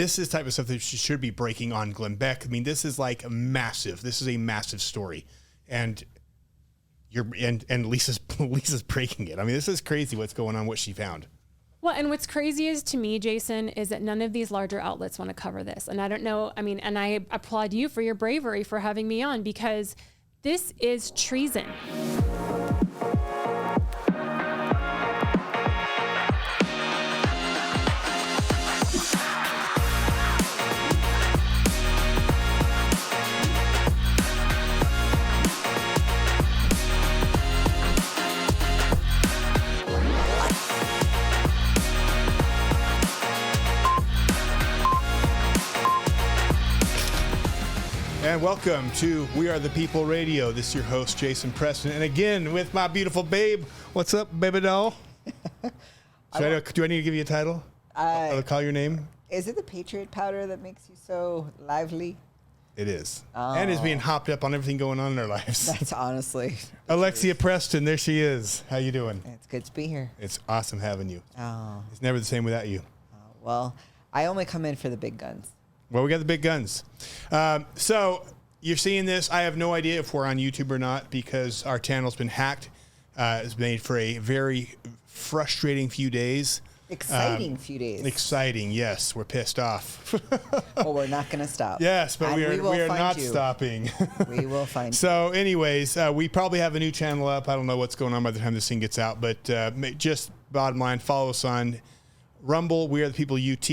this is the type of stuff that she should be breaking on Glenn Beck. I mean, this is like massive. This is a massive story. And Lisa's breaking it. I mean, this is crazy what's going on, what she found. Well, and what's crazy is to me, Jason, is that none of these larger outlets want to cover this. And I don't know. I mean, and I applaud you for your bravery for having me on, because this is treason. And welcome to We Are the People Radio. This is your host, Jason Preston. And again, with my beautiful babe. What's up, baby doll? Do I need to give you a title? I'll call your name? Is it the Patriot powder that makes you so lively? It is. And is being hopped up on everything going on in our lives. That's honestly. Alexia Preston, there she is. How you doing? It's good to be here. It's awesome having you. Oh. It's never the same without you. Well, I only come in for the big guns. Well, we got the big guns. So you're seeing this. I have no idea if we're on YouTube or not because our channel's been hacked. It's made for a very frustrating few days. Exciting few days. Exciting, yes. We're pissed off. Well, we're not going to stop. Yes, but we are not stopping. We will find you. So anyways, we probably have a new channel up. I don't know what's going on by the time this thing gets out, but just bottom line, follow us on Rumble, We Are the People UT,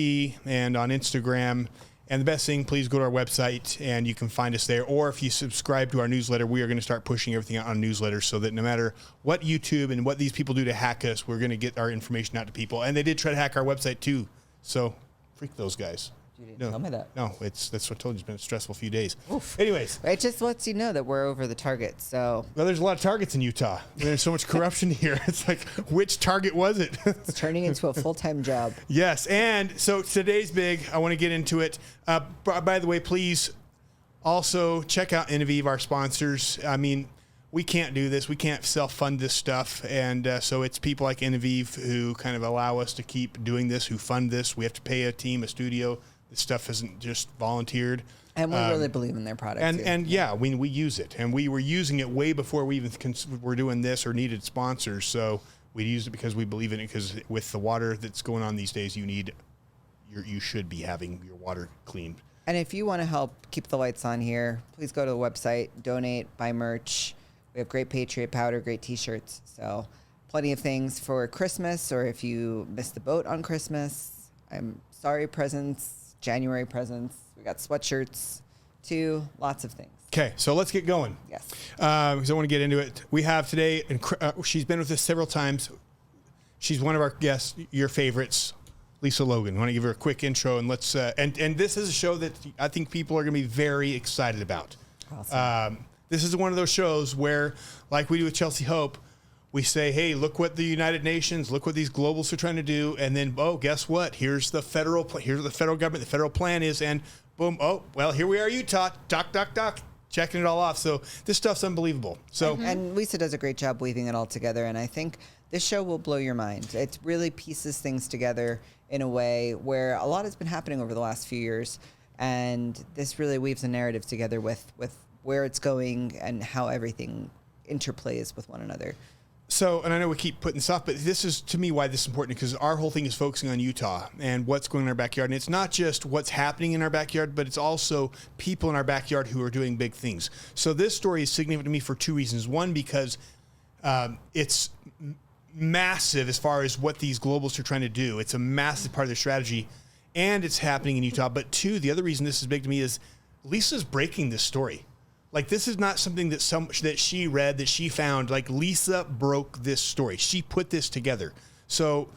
and on Instagram. And the best thing, please go to our website and you can find us there. Or if you subscribe to our newsletter, we are going to start pushing everything out on newsletters so that no matter what YouTube and what these people do to hack us, we're going to get our information out to people. And they did try to hack our website too. So freak those guys. You didn't tell me that. No, that's what I told you. It's been a stressful few days. Oof. Anyways. It just lets you know that we're over the target. So. Well, there's a lot of targets in Utah. There's so much corruption here. It's like, which target was it? It's turning into a full-time job. Yes. And so today's big. I want to get into it. By the way, please also check out Innovive, our sponsors. I mean, we can't do this. We can't self-fund this stuff. And so it's people like Innovive who kind of allow us to keep doing this, who fund this. We have to pay a team, a studio. This stuff isn't just volunteered. And we really believe in their product. And yeah, we use it. And we were using it way before we even were doing this or needed sponsors. So we used it because we believe in it, because with the water that's going on these days, you should be having your water cleaned. And if you want to help keep the lights on here, please go to the website, donate, buy merch. We have great Patriot powder, great T-shirts. So plenty of things for Christmas, or if you missed the boat on Christmas, I'm sorry, presents. January presents. We got sweatshirts too. Lots of things. Okay, so let's get going. Yes. Because I want to get into it. We have today, she's been with us several times. She's one of our guests, your favorites, Lisa Logan. I want to give her a quick intro, and let's. And this is a show that I think people are going to be very excited about. Awesome. This is one of those shows where, like we do with Chelsea Hope, we say, hey, look what the United Nations, look what these globals are trying to do. And then, oh, guess what? Here's the federal government, the federal plan is, and boom, oh, well, here we are, Utah, doc, checking it all off. So this stuff's unbelievable. So And Lisa does a great job weaving it all together. And I think this show will blow your mind. It really pieces things together in a way where a lot has been happening over the last few years. And this really weaves a narrative together with where it's going and how everything interplays with one another. So, and I know we keep putting this off, but this is, to me, why this is important, because our whole thing is focusing on Utah and what's going on in our backyard. And it's not just what's happening in our backyard, but it's also people in our backyard who are doing big things. So this story is significant to me for two reasons. One, because it's massive as far as what these globalists are trying to do. It's a massive part of their strategy, and it's happening in Utah. But two, the other reason this is big to me is Lisa's breaking this story. Like, this is not something that that she read, that she found. Like, Lisa broke this story. She put this together. So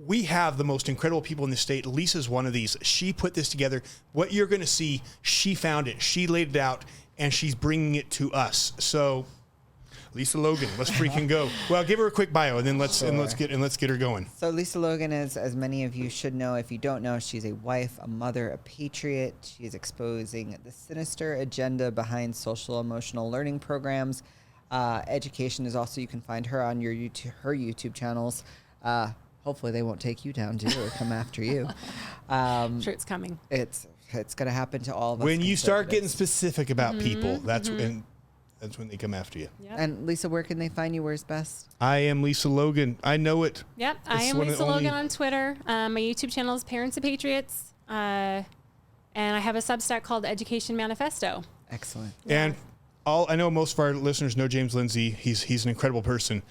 we have the most incredible people in the state. Lisa's one of these. She put this together. What you're going to see, she found it. She laid it out, and she's bringing it to us. So Lisa Logan, let's freaking go. Well, give her a quick bio, and then let's get her going. So Lisa Logan is, as many of you should know, if you don't know, she's a wife, a mother, a patriot. She is exposing the sinister agenda behind social emotional learning programs. Education is also, you can find her on her YouTube channels. hopefully they won't take you down too or come after you. I'm sure it's coming. It's going to happen to all of us. When you start getting conservatives. specific about people, that's when they come after you. Yep. And Lisa, where can they find you? Where's best? I am Lisa Logan. I know it. Yep, I am Lisa Logan on Twitter. My YouTube channel is Parents of Patriots. And I have a Substack called Education Manifesto. Excellent. And I know most of our listeners know James Lindsay. He's an incredible person.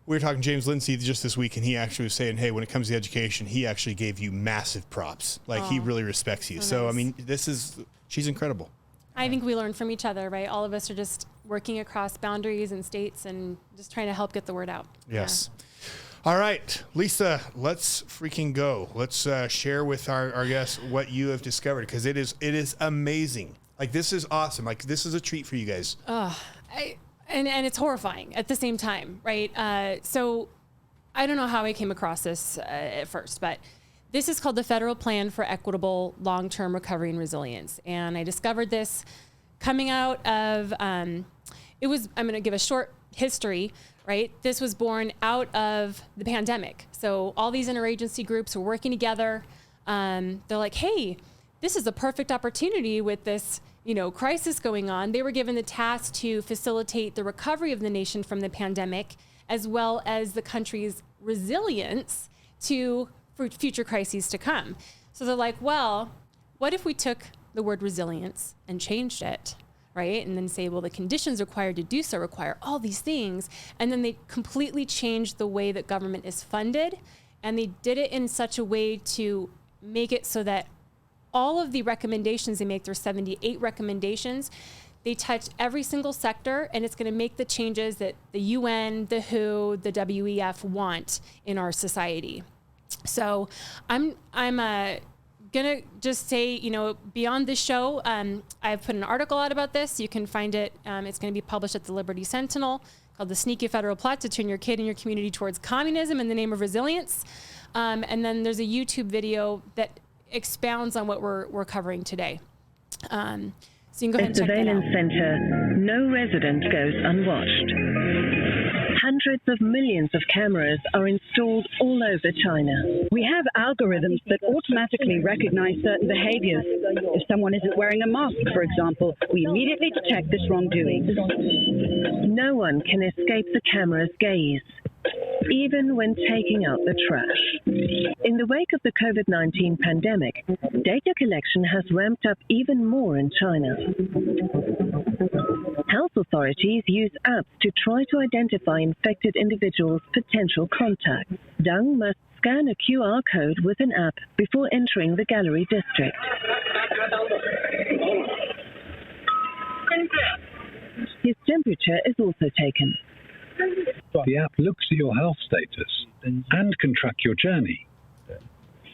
We were talking to James Lindsay just this week, and he actually was saying, hey, when it comes to education, he actually gave you massive props. Like, he really respects you. So, nice. I mean, she's incredible. I think we learn from each other, right? All of us are just working across boundaries and states and just trying to help get the word out. Yes. Yeah. All right, Lisa, let's freaking go. Let's share with our guests what you have discovered, because it is amazing. Like, this is awesome. Like, this is a treat for you guys. And it's horrifying at the same time, right? So I don't know how I came across this at first, but this is called the Federal Plan for Equitable Long-Term Recovery and Resilience. And I discovered this coming out of, I'm going to give a short history, right? This was born out of the pandemic. So all these interagency groups were working together. They're like, hey, this is a perfect opportunity with this crisis going on. They were given the task to facilitate the recovery of the nation from the pandemic, as well as the country's resilience for future crises to come. So they're like, well, what if we took the word resilience and changed it, right? And then say, well, the conditions required to do so require all these things. And then they completely changed the way that government is funded. And they did it in such a way to make it so that all of the recommendations they make, there's 78 recommendations, they touch every single sector, and it's going to make the changes that the UN, the WHO, the WEF want in our society. So I'm gonna just say, beyond this show, I've put an article out about this. You can find it. It's going to be published at the Liberty Sentinel, called "The Sneaky Federal Plot to Turn Your Kid and Your Community Towards Communism in the Name of Resilience." And then there's a YouTube video that expounds on what we're covering today. So you can go ahead and check that out. Surveillance center, no resident goes unwatched. Hundreds of millions of cameras are installed all over China. We have algorithms that automatically recognize certain behaviors. If someone isn't wearing a mask, for example, we immediately detect this wrongdoing. No one can escape the camera's gaze, even when taking out the trash. In the wake of the COVID-19 pandemic, data collection has ramped up even more in China. Health authorities use apps to try to identify infected individuals' potential contacts. Deng must scan a QR code with an app before entering the gallery district. His temperature is also taken. The app looks at your health status and can track your journey.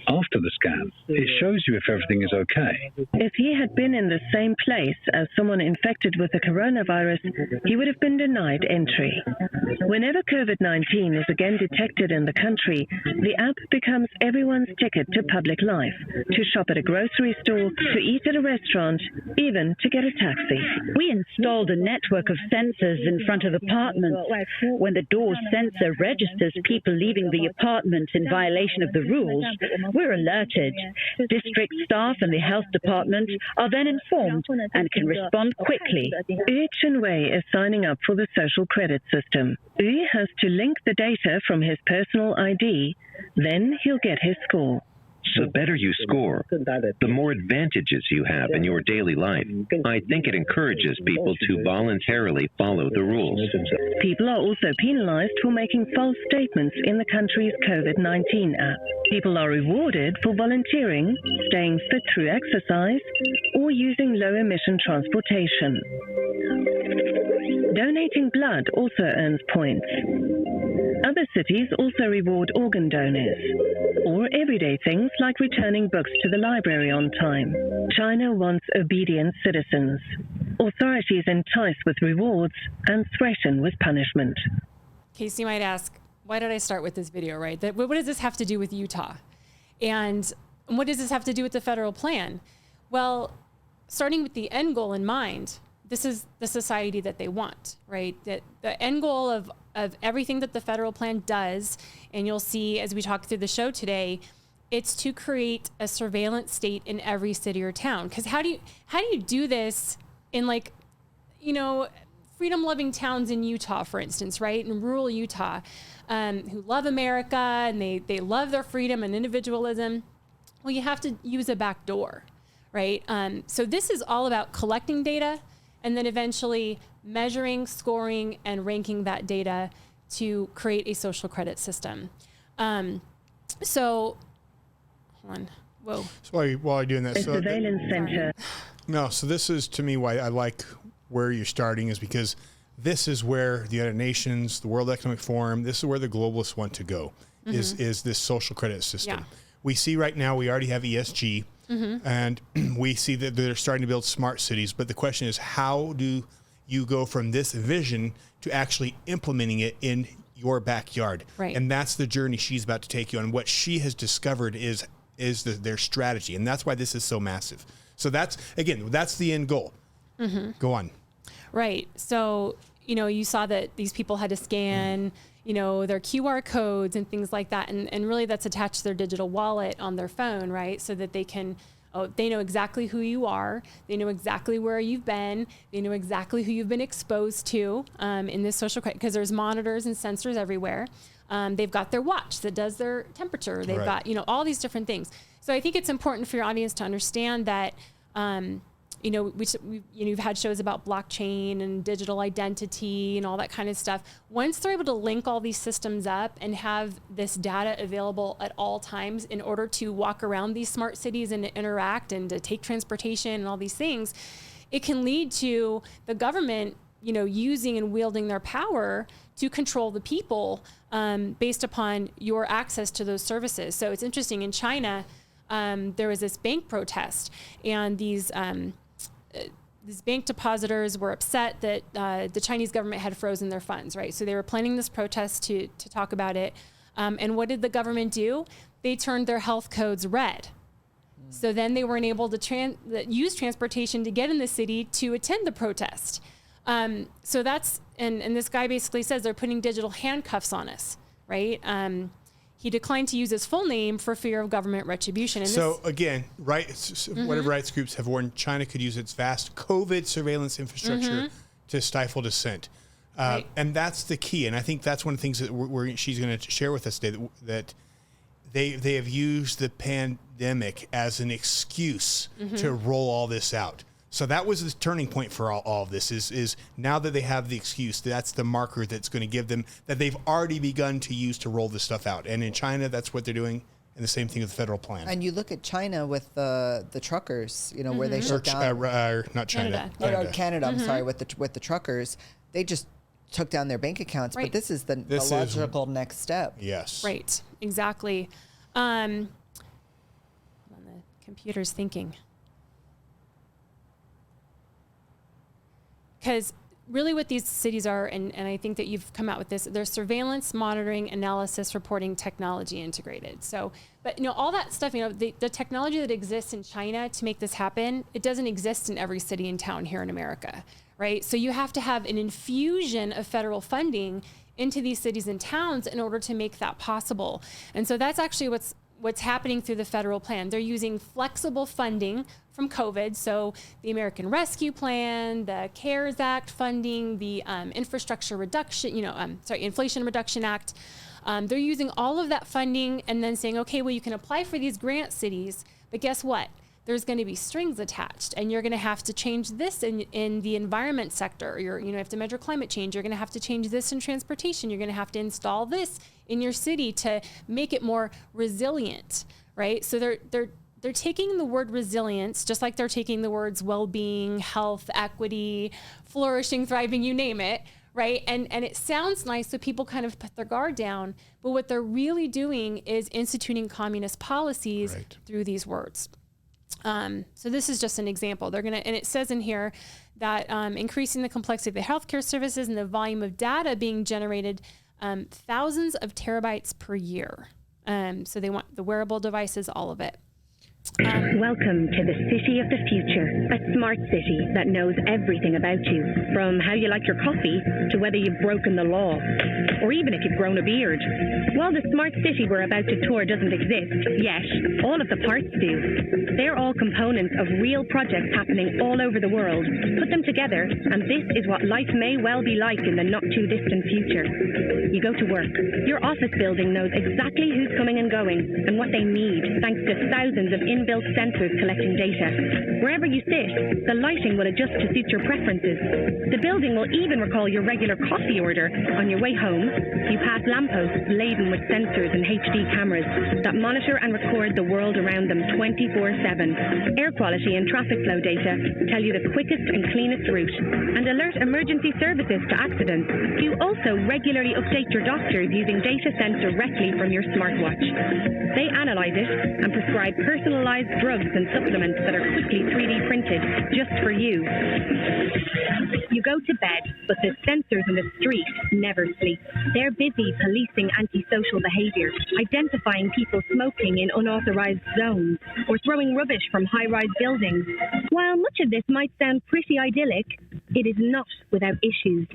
After the scan, it shows you if everything is okay. If he had been in the same place as someone infected with the coronavirus, he would have been denied entry. Whenever COVID-19 is again detected in the country, the app becomes everyone's ticket to public life, to shop at a grocery store, to eat at a restaurant, even to get a taxi. We installed a network of sensors in front of apartments. When the door sensor registers people leaving the apartment in violation of the rules, we're alerted. District staff and the health department are then informed and can respond quickly. Yu Chenwei is signing up for the social credit system. Yu has to link the data from his personal ID, then he'll get his score. The better you score, the more advantages you have in your daily life. I think it encourages people to voluntarily follow the rules. People are also penalized for making false statements in the country's COVID-19 app. People are rewarded for volunteering, staying fit through exercise, or using low-emission transportation. Donating blood also earns points. Other cities also reward organ donors, or everyday things like returning books to the library on time. China wants obedient citizens. Authorities entice with rewards and threaten with punishment. Okay, so you might ask, why did I start with this video, right? What does this have to do with Utah? And what does this have to do with the federal plan? Well, starting with the end goal in mind, this is the society that they want, right? That the end goal of everything that the federal plan does, and you'll see as we talk through the show today, it's to create a surveillance state in every city or town. Because how do you do this in, like, you know, freedom-loving towns in Utah, for instance, right? In rural Utah, who love America and they love their freedom and individualism. Well, you have to use a back door, right? So this is all about collecting data and then eventually measuring, scoring, and ranking that data to create a social credit system. So, hold on. Whoa. So while you're doing that, A surveillance center. No, so this is, to me, why I like where you're starting, is because this is where the United Nations, the World Economic Forum, this is where the globalists want to go, is this social credit system. Yeah. We see right now, we already have ESG, and we see that they're starting to build smart cities. But the question is, how do you go from this vision to actually implementing it in your backyard? Right. And that's the journey she's about to take you on. What she has discovered is their strategy. And that's why this is so massive. So that's the end goal. Go on. Right. So, you know, you saw that these people had to scan, you know, their QR codes and things like that. And really that's attached to their digital wallet on their phone, right? So that they can, they know exactly who you are. They know exactly where you've been. They know exactly who you've been exposed to in this social credit, because there's monitors and sensors everywhere. They've got their watch that does their temperature. They've got, you know, all these different things. So I think it's important for your audience to understand that, you know, you've had shows about blockchain and digital identity and all that kind of stuff. Once they're able to link all these systems up and have this data available at all times in order to walk around these smart cities and to interact and to take transportation and all these things, it can lead to the government, you know, using and wielding their power to control the people based upon your access to those services. So it's interesting, in China, there was this bank protest, and these bank depositors were upset that the Chinese government had frozen their funds, right? So they were planning this protest to talk about it. And what did the government do? They turned their health codes red. So then they weren't able to use transportation to get in the city to attend the protest. So that's, and this guy basically says they're putting digital handcuffs on us, right? He declined to use his full name for fear of government retribution. And so again, whatever rights groups have warned, China could use its vast COVID surveillance infrastructure to stifle dissent. And that's the key. And I think that's one of the things that she's going to share with us today, that they have used the pandemic as an excuse to roll all this out. So that was the turning point for all of this, is now that they have the excuse, that's the marker that's going to give them that they've already begun to use to roll this stuff out. And in China, that's what they're doing. And the same thing with the federal plan. And you look at China with the truckers, you know, where they shut down. Not China. Canada. I'm sorry, with the truckers. They just took down their bank accounts. Right. But this is the logical next step. Yes. Right. Exactly. The computer's thinking. Because really what these cities are, and I think that you've come out with this, they're surveillance, monitoring, analysis, reporting, technology integrated. So, but you know, all that stuff, you know, the technology that exists in China to make this happen, it doesn't exist in every city and town here in America, right? So you have to have an infusion of federal funding into these cities and towns in order to make that possible. And so that's actually what's happening through the federal plan. They're using flexible funding from COVID. So the American Rescue Plan, the CARES Act funding, the Infrastructure Reduction, Inflation Reduction Act. They're using all of that funding and then saying, okay, well, you can apply for these grant cities, but guess what? There's going to be strings attached, and you're going to have to change this in the environment sector. You have to measure climate change. You're going to have to change this in transportation. You're going to have to install this in your city to make it more resilient, right? So they're taking the word resilience, just like they're taking the words well-being, health, equity, flourishing, thriving, you name it, right? And it sounds nice, so people kind of put their guard down, but what they're really doing is instituting communist policies through these words. So this is just an example. And it says in here that increasing the complexity of the healthcare services and the volume of data being generated, thousands of terabytes per year. So they want the wearable devices, all of it. Welcome to the city of the future, a smart city that knows everything about you, from how you like your coffee to whether you've broken the law, or even if you've grown a beard. While the smart city we're about to tour doesn't exist yet, all of the parts do. They're all components of real projects happening all over the world. Put them together, and this is what life may well be like in the not-too-distant future. You go to work. Your office building knows exactly who's coming and going and what they need, thanks to thousands of inbuilt sensors collecting data. Wherever you sit, the lighting will adjust to suit your preferences. The building will even recall your regular coffee order. On your way home, you pass lampposts laden with sensors and HD cameras that monitor and record the world around them 24/7. Air quality and traffic flow data tell you the quickest and cleanest route and alert emergency services to accidents. You also regularly update your doctors using data sent directly from your smartwatch. They analyze it and prescribe personalized drugs and supplements that are quickly 3D printed just for you. You go to bed, but the sensors in the street never sleep. They're busy policing antisocial behavior, identifying people smoking in unauthorized zones, or throwing rubbish from high-rise buildings. While much of this might sound pretty idyllic, it is not without issues.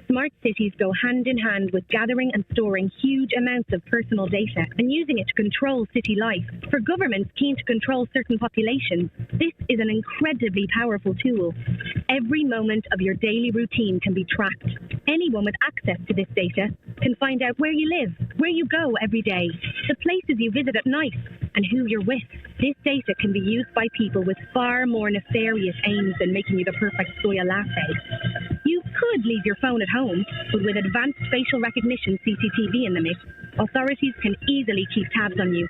Smart cities go hand in hand with gathering and storing huge amounts of personal data and using it to control city life. For governments keen to control certain populations, this is an incredibly powerful tool. Every moment of your daily routine can be tracked. Anyone with access to this data can find out where you live, where you go every day, the places you visit at night, and who you're with. This data can be used by people with far more nefarious aims than making you the perfect soya latte. You could leave your phone at home, but with advanced facial recognition CCTV in the mix, authorities can easily keep tabs on you.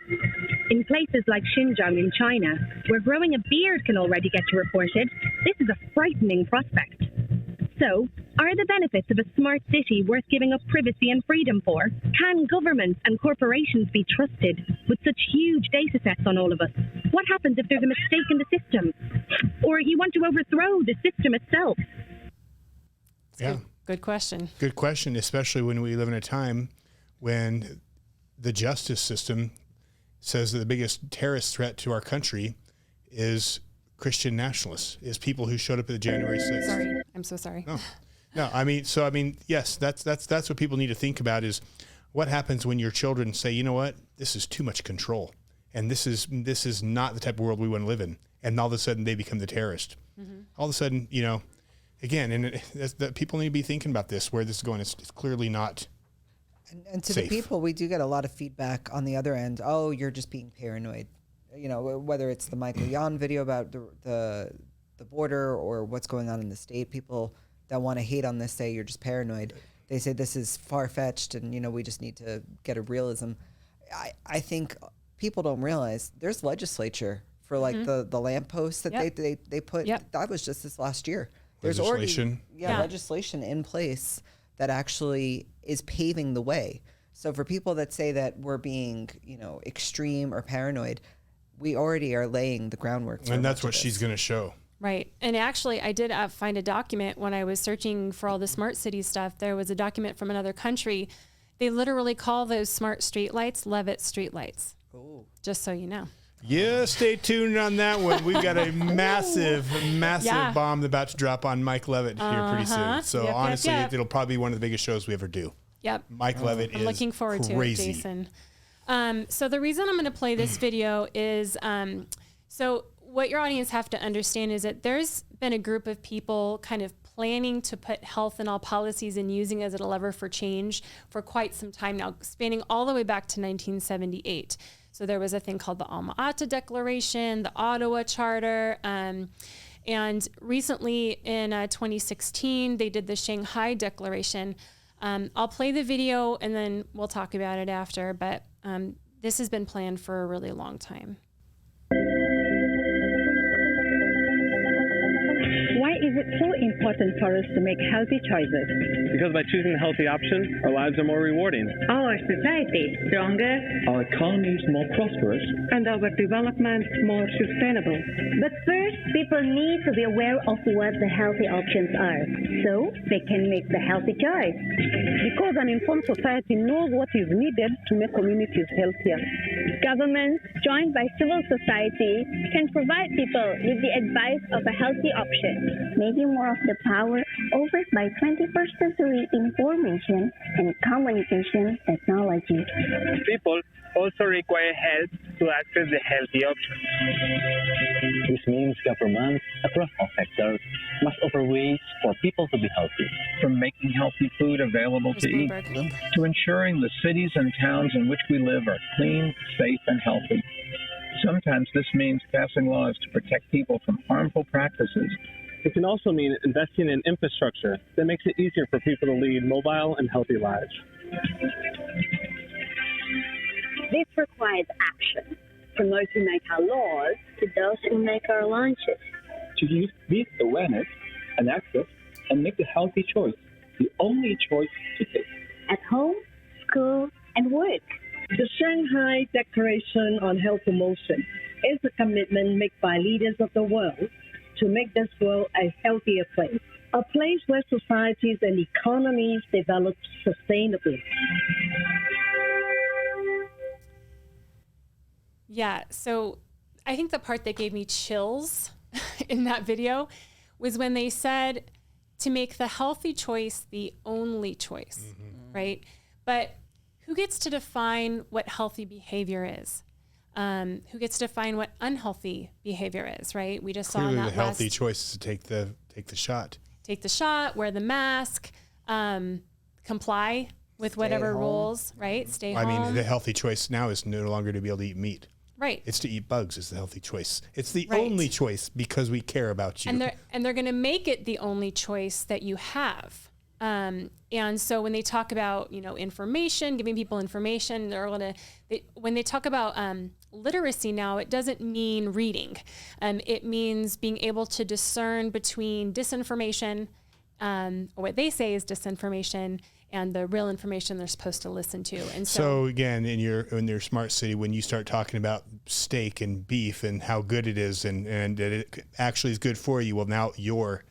In places like Xinjiang in China, where growing a beard can already get you reported, this is a frightening prospect. So, are the benefits of a smart city worth giving up privacy and freedom for? Can governments and corporations be trusted with such huge data sets on all of us? What happens if there's a mistake in the system? Or you want to overthrow the system itself? Yeah. Good question. Good question, especially when we live in a time when the justice system says that the biggest terrorist threat to our country is Christian nationalists, is people who showed up at the January 6th. Sorry. I'm so sorry. No, I mean, yes, that's what people need to think about is what happens when your children say, you know what, this is too much control. And this is not the type of world we want to live in. And all of a sudden they become the terrorist. Mm-hmm. All of a sudden, you know, again, and people need to be thinking about this, where this is going. It's clearly not and to safe. The people, we do get a lot of feedback on the other end. Oh, you're just being paranoid. You know, whether it's the Michael Yon video about the border or what's going on in the state, people that want to hate on this say you're just paranoid. They say this is far-fetched and, you know, we just need to get a realism. I think people don't realize there's legislature for like the lampposts that they put. Yep. That was just this last year. There's legislation. Already legislation in place that actually is paving the way. So for people that say that we're being, you know, extreme or paranoid, we already are laying the groundwork. And that's what she's going to show. Right. And actually, I did find a document when I was searching for all the smart city stuff. There was a document from another country. They literally call those smart streetlights Levitt streetlights. Oh. Just so you know. Yeah, stay tuned on that one. We've got a massive bomb about to drop on Mike Levitt here pretty soon. So honestly, it'll probably be one of the biggest shows we ever do. Yep. Mike Levitt is I'm looking forward to it, Jason. So the reason I'm going to play this video is, so what your audience have to understand is that there's been a group of people kind of planning to put health in all policies and using it as a lever for change for quite some time now, spanning all the way back to 1978. So there was a thing called the Alma-Ata Declaration, the Ottawa Charter, and recently in 2016, they did the Shanghai Declaration. I'll play the video and then we'll talk about it after, but this has been planned for a really long time. Why is it so important for us to make healthy choices? Because by choosing the healthy option, our lives are more rewarding. Our society is stronger. Our economy is more prosperous. And our development more sustainable. But first, people need to be aware of what the healthy options are, so they can make the healthy choice. Because an informed society knows what is needed to make communities healthier. Governments, joined by civil society, can provide people with the advice of a healthy option, making more of the power over by 21st century information and communication technology. People also require help to access the healthy option. This means governments across all sectors must offer ways for people to be healthy. From making healthy food available to eat, to ensuring the cities and towns in which we live are clean, safe, and healthy. Sometimes this means passing laws to protect people from harmful practices. It can also mean investing in infrastructure that makes it easier for people to lead mobile and healthy lives. This requires action, from those who make our laws to those who make our lunches. To use this awareness and access and make the healthy choice the only choice to take. At home, school, and work. The Shanghai Declaration on Health Promotion is a commitment made by leaders of the world to make this world a healthier place, a place where societies and economies develop sustainably. Yeah, so I think the part that gave me chills in that video was when they said to make the healthy choice the only choice, right? But who gets to define what healthy behavior is? Who gets to define what unhealthy behavior is, right? We just Clearly saw that the healthy choice is to take the shot. Take the shot, wear the mask, comply with whatever rules, right? Stay home. I mean, the healthy choice now is no longer to be able to eat meat. Right. It's to eat bugs is the healthy choice. It's the only choice because we care about you. And they're going to make it the only choice that you have. And so when they talk about, information, giving people information, when they talk about literacy now, it doesn't mean reading. It means being able to discern between disinformation, or what they say is disinformation, and the real information they're supposed to listen to. And so again, in your smart city, when you start talking about steak and beef and how good it is and that it actually is good for you, well, now you're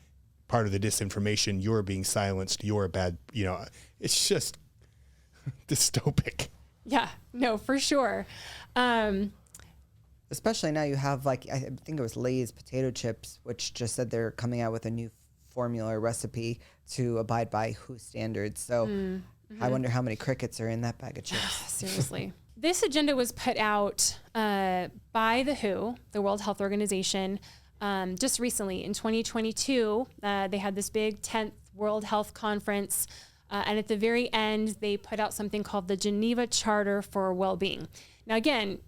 part of the disinformation. You're being silenced. You're a bad, it's just dystopic. Yeah, no, for sure. Especially now you have I think it was Lay's potato chips, which just said they're coming out with a new formula recipe to abide by WHO standards. So I wonder how many crickets are in that bag of chips. Seriously. This agenda was put out by the WHO, the World Health Organization, just recently in 2022. They had this big 10th World Health Conference. And at the very end, they put out something called the Geneva Charter for Well-Being. Now, again,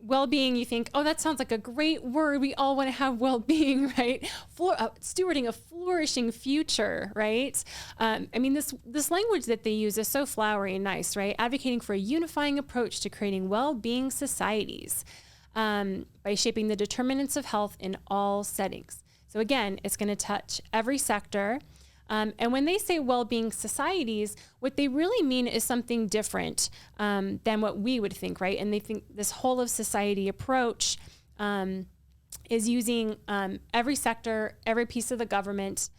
well-being, you think, oh, that sounds like a great word. We all want to have well-being, right? Stewarding a flourishing future, right? This language that they use is so flowery and nice, right? Advocating for a unifying approach to creating well-being societies by shaping the determinants of health in all settings. So again, it's going to touch every sector. And when they say well-being societies, what they really mean is something different than what we would think, right? And they think this whole of society approach is using every sector, every piece of the government,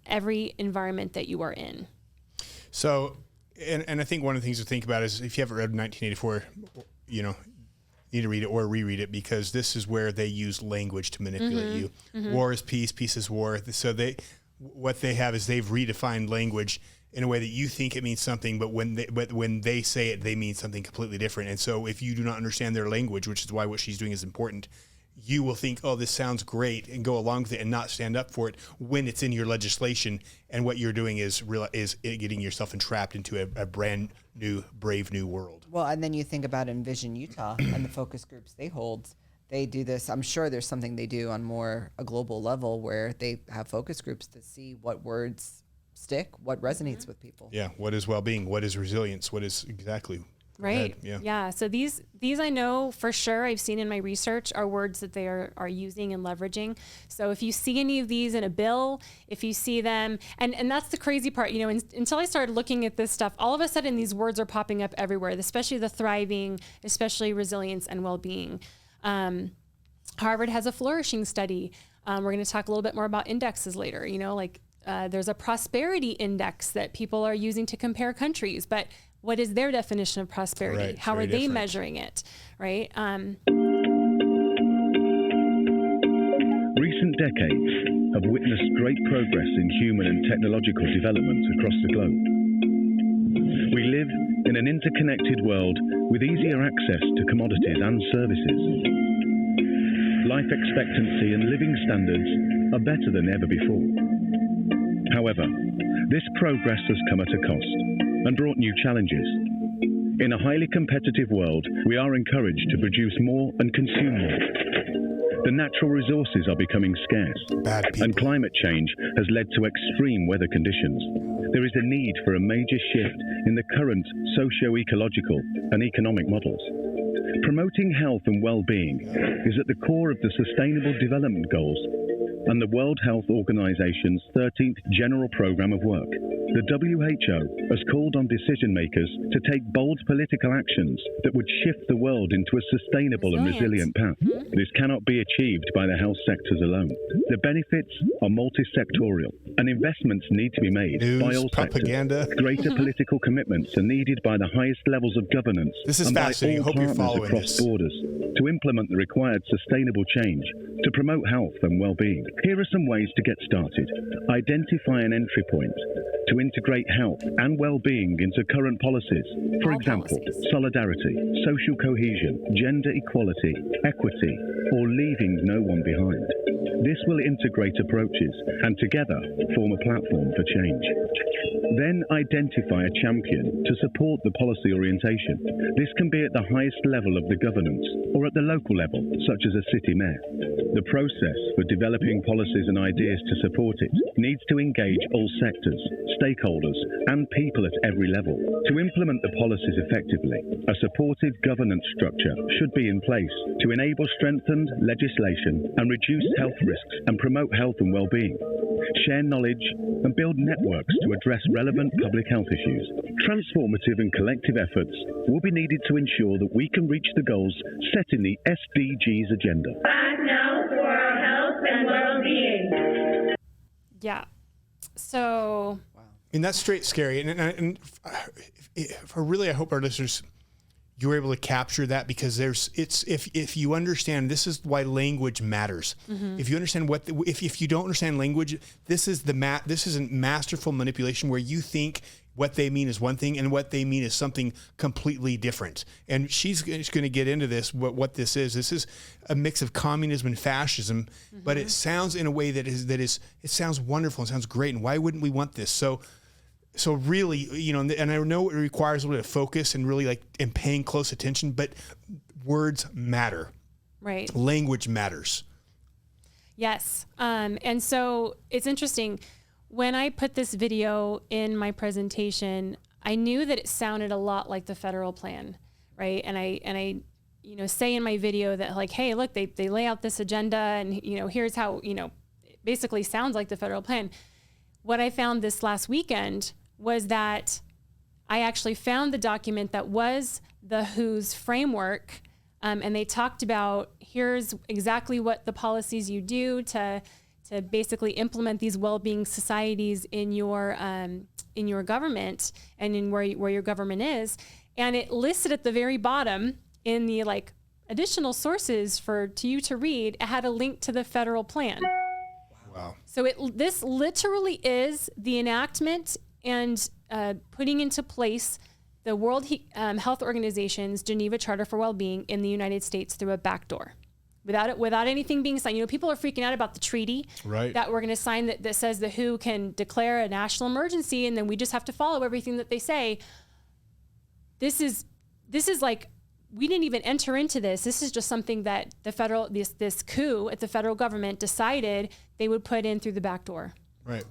every environment that you are in. So, and I think one of the things to think about is if you haven't read 1984, need to read it or reread it, because this is where they use language to manipulate you. War is peace, peace is war. So what they have is they've redefined language in a way that you think it means something, but when they say it, they mean something completely different. And so if you do not understand their language, which is why what she's doing is important, you will think, oh, this sounds great, and go along with it and not stand up for it when it's in your legislation. And what you're doing is getting yourself entrapped into a brand new, brave new world. Well, and then you think about Envision Utah and the focus groups they hold. They do this. I'm sure there's something they do on more a global level where they have focus groups to see what words stick, what resonates with people. Yeah. What is well-being? What is resilience? What is exactly? Right. Yeah. Yeah. So these I know for sure, I've seen in my research, are words that they are using and leveraging. So if you see any of these in a bill, if you see them, and that's the crazy part, you know, until I started looking at this stuff, all of a sudden these words are popping up everywhere, especially the thriving, especially resilience and well-being. Harvard has a flourishing study. We're going to talk a little bit more about indexes later, you know, like there's a prosperity index that people are using to compare countries, but what is their definition of prosperity? Right, How are they different. measuring it, right? Recent decades have witnessed great progress in human and technological development across the globe. We live in an interconnected world with easier access to commodities and services. Life expectancy and living standards are better than ever before. However, this progress has come at a cost and brought new challenges. In a highly competitive world, we are encouraged to produce more and consume more. The natural resources are becoming scarce, and climate change has led to extreme weather conditions. There is a need for a major shift in the current socio-ecological and economic models. Promoting health and well-being is at the core of the Sustainable Development Goals and the World Health Organization's 13th General Program of Work. The WHO has called on decision makers to take bold political actions that would shift the world into a sustainable and resilient path. This cannot be achieved by the health sectors alone. The benefits are multi-sectorial, and investments need to be made by all propaganda. sectors. Greater political commitments are needed by the highest levels of governance This is and by fascinating. all Hope you're partners following across this. borders to implement the required sustainable change to promote health and well-being. Here are some ways to get started. Identify an entry point to integrate health and well-being into current policies. For example, solidarity, social cohesion, gender equality, equity, or leaving no one behind. This will integrate approaches and together form a platform for change. Then identify a champion to support the policy orientation. This can be at the highest level of the governance or at the local level, such as a city mayor. The process for developing policies and ideas to support it needs to engage all sectors, stakeholders, and people at every level. To implement the policies effectively, a supportive governance structure should be in place to enable strengthened legislation and reduce health risks and promote health and well-being. Share knowledge and build networks to address relevant public health issues. Transformative and collective efforts will be needed to ensure that we can reach the goals set in the SDGs agenda. Back now for our health and well-being. Yeah. So. And that's straight scary. And for really, I hope our listeners, you were able to capture that, because if you understand, this is why language matters. Mm-hmm. If you understand if you don't understand language, this is masterful manipulation where you think what they mean is one thing and what they mean is something completely different. And she's going to get into this, what this is. This is a mix of communism and fascism, but it sounds in a way that is it sounds wonderful and sounds great. And why wouldn't we want this? So really, you know, and I know it requires a little bit of focus and really and paying close attention, but words matter. Right. Language matters. Yes. And so it's interesting. When I put this video in my presentation, I knew that it sounded a lot like the federal plan, right? And I you know, say in my video that, like, hey, look, they lay out this agenda and, you know, here's how, you know, it basically sounds like the federal plan. What I found this last weekend was that I actually found the document that was the WHO's framework, and they talked about, here's exactly what the policies you do to basically implement these well-being societies in your government and in where your government is. And it listed at the very bottom in the additional sources for you to read, it had a link to the federal plan. Wow. So this literally is the enactment and putting into place the World Health Organization's Geneva Charter for Wellbeing in the United States through a back door. Without anything being signed. You know, people are freaking out about the treaty that we're going to sign that says the WHO can declare a national emergency, and then we just have to follow everything that they say. This is like, we didn't even enter into this. This is just something that this coup at the federal government decided they would put in through the back door. Right.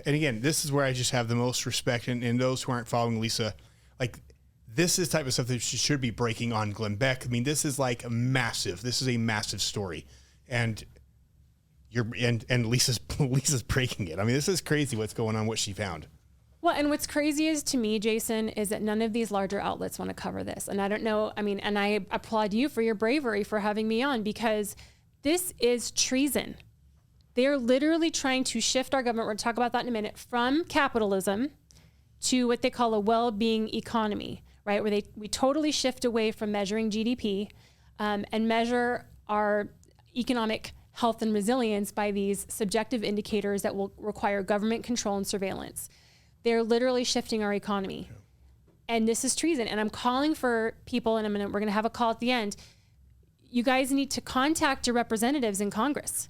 And again, this is where I just have the most respect. And those who aren't following Lisa, like, this is the type of stuff that should be breaking on Glenn Beck. I mean, this is like massive. This is a massive story. And Lisa's breaking it. I mean, this is crazy what's going on, what she found. Well, and what's crazy is to me, Jason, is that none of these larger outlets want to cover this. And I don't know, I mean, and I applaud you for your bravery for having me on, because this is treason. They're literally trying to shift our government, we're going to talk about that in a minute, from capitalism to what they call a well-being economy, right? Where we totally shift away from measuring GDP and measure our economic health and resilience by these subjective indicators that will require government control and surveillance. They're literally shifting our economy. And this is treason. And I'm calling for people, and we're going to have a call at the end. You guys need to contact your representatives in Congress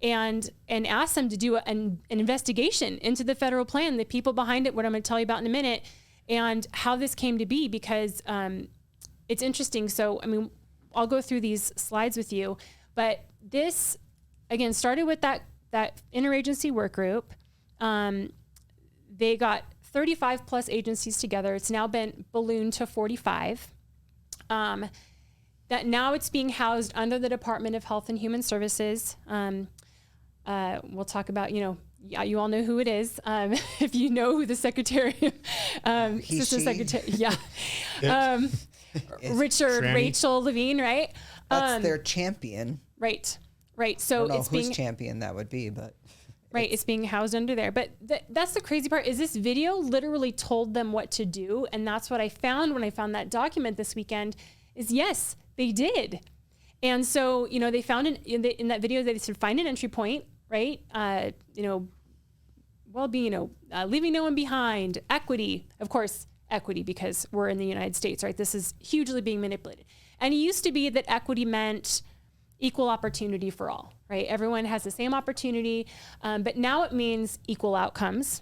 and ask them to do an investigation into the federal plan, the people behind it, what I'm going to tell you about in a minute, and how this came to be, because it's interesting. So, I mean, I'll go through these slides with you, but this, again, started with that interagency work group. They got 35 plus agencies together. It's now been ballooned to 45. That now it's being housed under the Department of Health and Human Services. We'll talk about, you all know who it is. If you know who the Secretary, Assistant Secretary, Richard Rachel Levine, right? That's their champion. Right. So I don't know it's whose champion that would be, but. Right, it's being housed under there. But that's the crazy part, is this video literally told them what to do. And that's what I found when I found that document this weekend, is yes, they did. And so, they found in that video, they said, find an entry point, right? Well-being, leaving no one behind, equity, of course, equity, because we're in the United States, right? This is hugely being manipulated. And it used to be that equity meant equal opportunity for all, right? Everyone has the same opportunity, but now it means equal outcomes,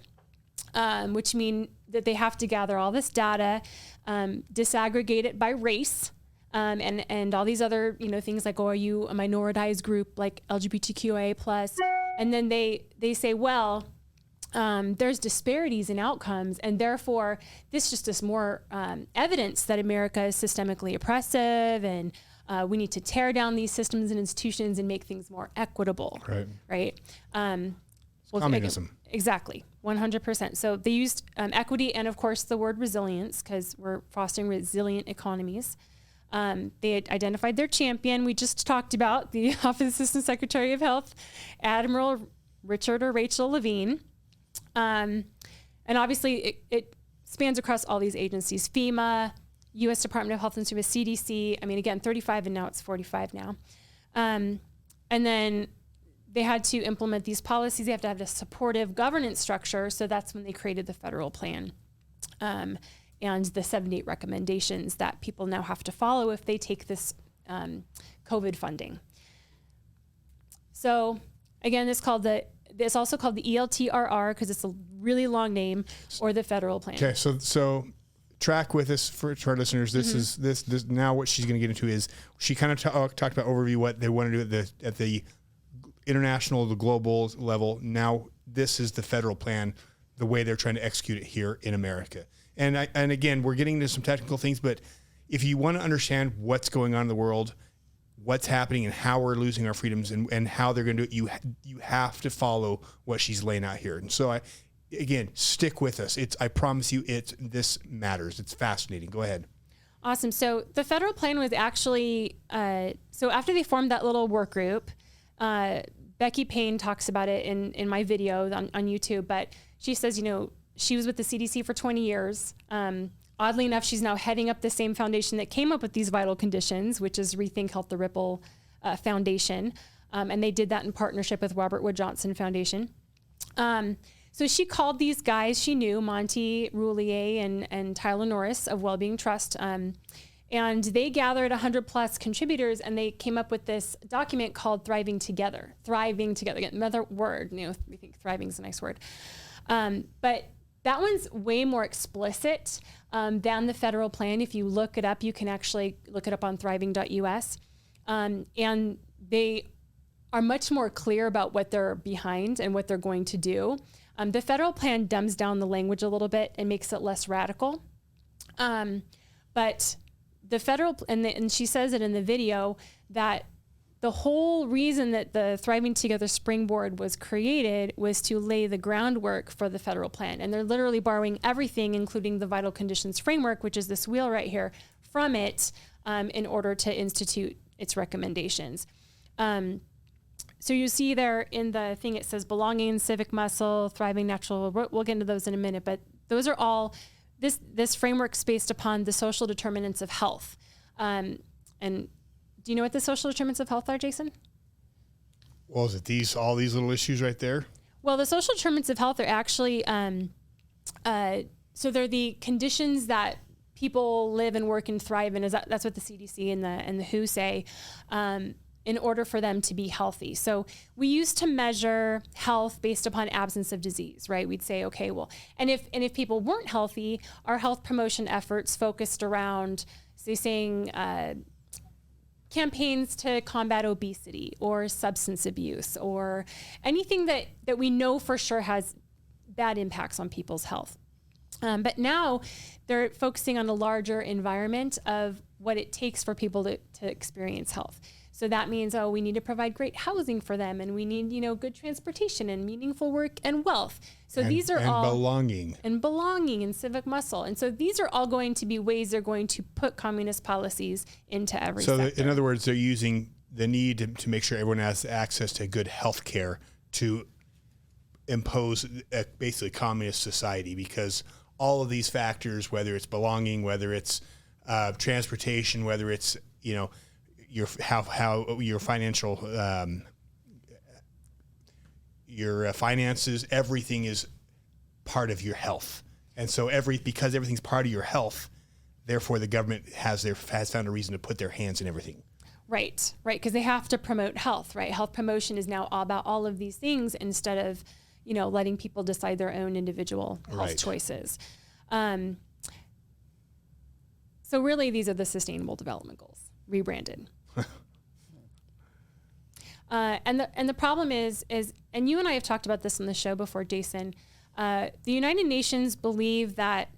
which mean that they have to gather all this data, disaggregate it by race, and all these other, things like, are you a minoritized group like LGBTQIA plus? And then they say, well, there's disparities in outcomes, and therefore this just is more evidence that America is systemically oppressive, and we need to tear down these systems and institutions and make things more equitable. Right. Communism. Exactly. 100%. So they used equity and, of course, the word resilience, because we're fostering resilient economies. They had identified their champion. We just talked about the Office of Assistant Secretary of Health, Admiral Richard or Rachel Levine. And obviously it spans across all these agencies, FEMA, U.S. Department of Health and Service, CDC. I mean, again, 35 and now it's 45 now. And then they had to implement these policies. They have to have a supportive governance structure. So that's when they created the federal plan and the 78 recommendations that people now have to follow if they take this COVID funding. So again, it's also called the ELTRR, because it's a really long name, or the federal plan. Okay, so track with us to our listeners. This is this now what she's going to get into is she kind of talked about overview what they want to do at the international, the global level. Now this is the federal plan, the way they're trying to execute it here in America. And again, we're getting into some technical things, but if you want to understand what's going on in the world, what's happening and how we're losing our freedoms and how they're going to do it, you have to follow what she's laying out here. And so again, stick with us. I promise you, this matters. It's fascinating. Go ahead. Awesome. So the federal plan was actually, so after they formed that little work group, Becky Payne talks about it in my video on YouTube, but she says, she was with the CDC for 20 years. Oddly enough, she's now heading up the same foundation that came up with these vital conditions, which is Rethink Health the Ripple Foundation. And they did that in partnership with Robert Wood Johnson Foundation. So she called these guys she knew, Monty Roulier and Tyler Norris of Wellbeing Trust. And they gathered 100 plus contributors, and they came up with this document called Thriving Together. Thriving Together. Again, another word, we think thriving is a nice word. But that one's way more explicit than the federal plan. If you look it up, you can actually look it up on thriving.us. And they are much more clear about what they're behind and what they're going to do. The federal plan dumbs down the language a little bit and makes it less radical. But the federal, and she says it in the video, that the whole reason that the Thriving Together Springboard was created was to lay the groundwork for the federal plan. And they're literally borrowing everything, including the vital conditions framework, which is this wheel right here, from it in order to institute its recommendations. So you see there in the thing, it says belonging, civic muscle, thriving natural. We'll get into those in a minute, but those are all, this framework's based upon the social determinants of health. And do you know what the social determinants of health are, Jason? Well, is it all these little issues right there? Well, the social determinants of health are actually, so they're the conditions that people live and work and thrive in. That's what the CDC and the WHO say, in order for them to be healthy. So we used to measure health based upon absence of disease, right? We'd say, okay, well, and if people weren't healthy, our health promotion efforts focused around, say, saying, campaigns to combat obesity or substance abuse or anything that we know for sure has bad impacts on people's health. But now they're focusing on a larger environment of what it takes for people to experience health. So that means, we need to provide great housing for them, and we need, good transportation and meaningful work and wealth. So these are all belonging and civic muscle. And so these are all going to be ways they're going to put communist policies into every sector. So in other words, they're using the need to make sure everyone has access to good health care to impose basically communist society, because all of these factors, whether it's belonging, whether it's transportation, whether it's, your financial, your finances, everything is part of your health. And so because everything's part of your health, therefore the government has found a reason to put their hands in everything. Right. Because they have to promote health, right? Health promotion is now all about all of these things instead of, letting people decide their own individual health choices. So really, these are the Sustainable Development Goals, rebranded. And the problem is, and you and I have talked about this on the show before, Jason, the United Nations believe that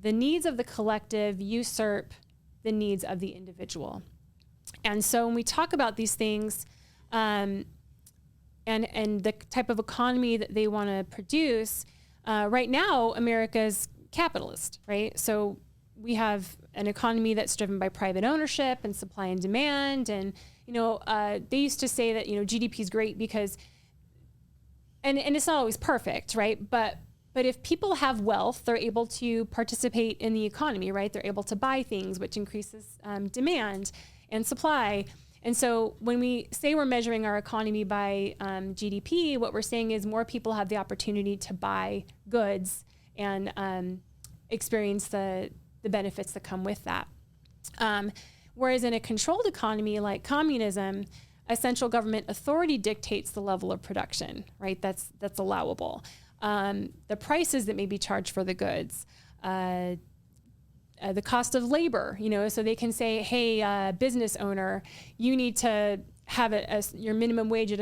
the needs of the collective usurp the needs of the individual. And so when we talk about these things, and the type of economy that they want to produce, right now, America's capitalist, right? So we have an economy that's driven by private ownership and supply and demand. And, they used to say that, GDP is great because, and it's not always perfect, right? But if people have wealth, they're able to participate in the economy, right? They're able to buy things, which increases demand and supply. And so when we say we're measuring our economy by GDP, what we're saying is more people have the opportunity to buy goods and experience the benefits that come with that. Whereas in a controlled economy like communism, a central government authority dictates the level of production, right? That's allowable. The prices that may be charged for the goods, the cost of labor, so they can say, hey, business owner, you need to have it as your minimum wage at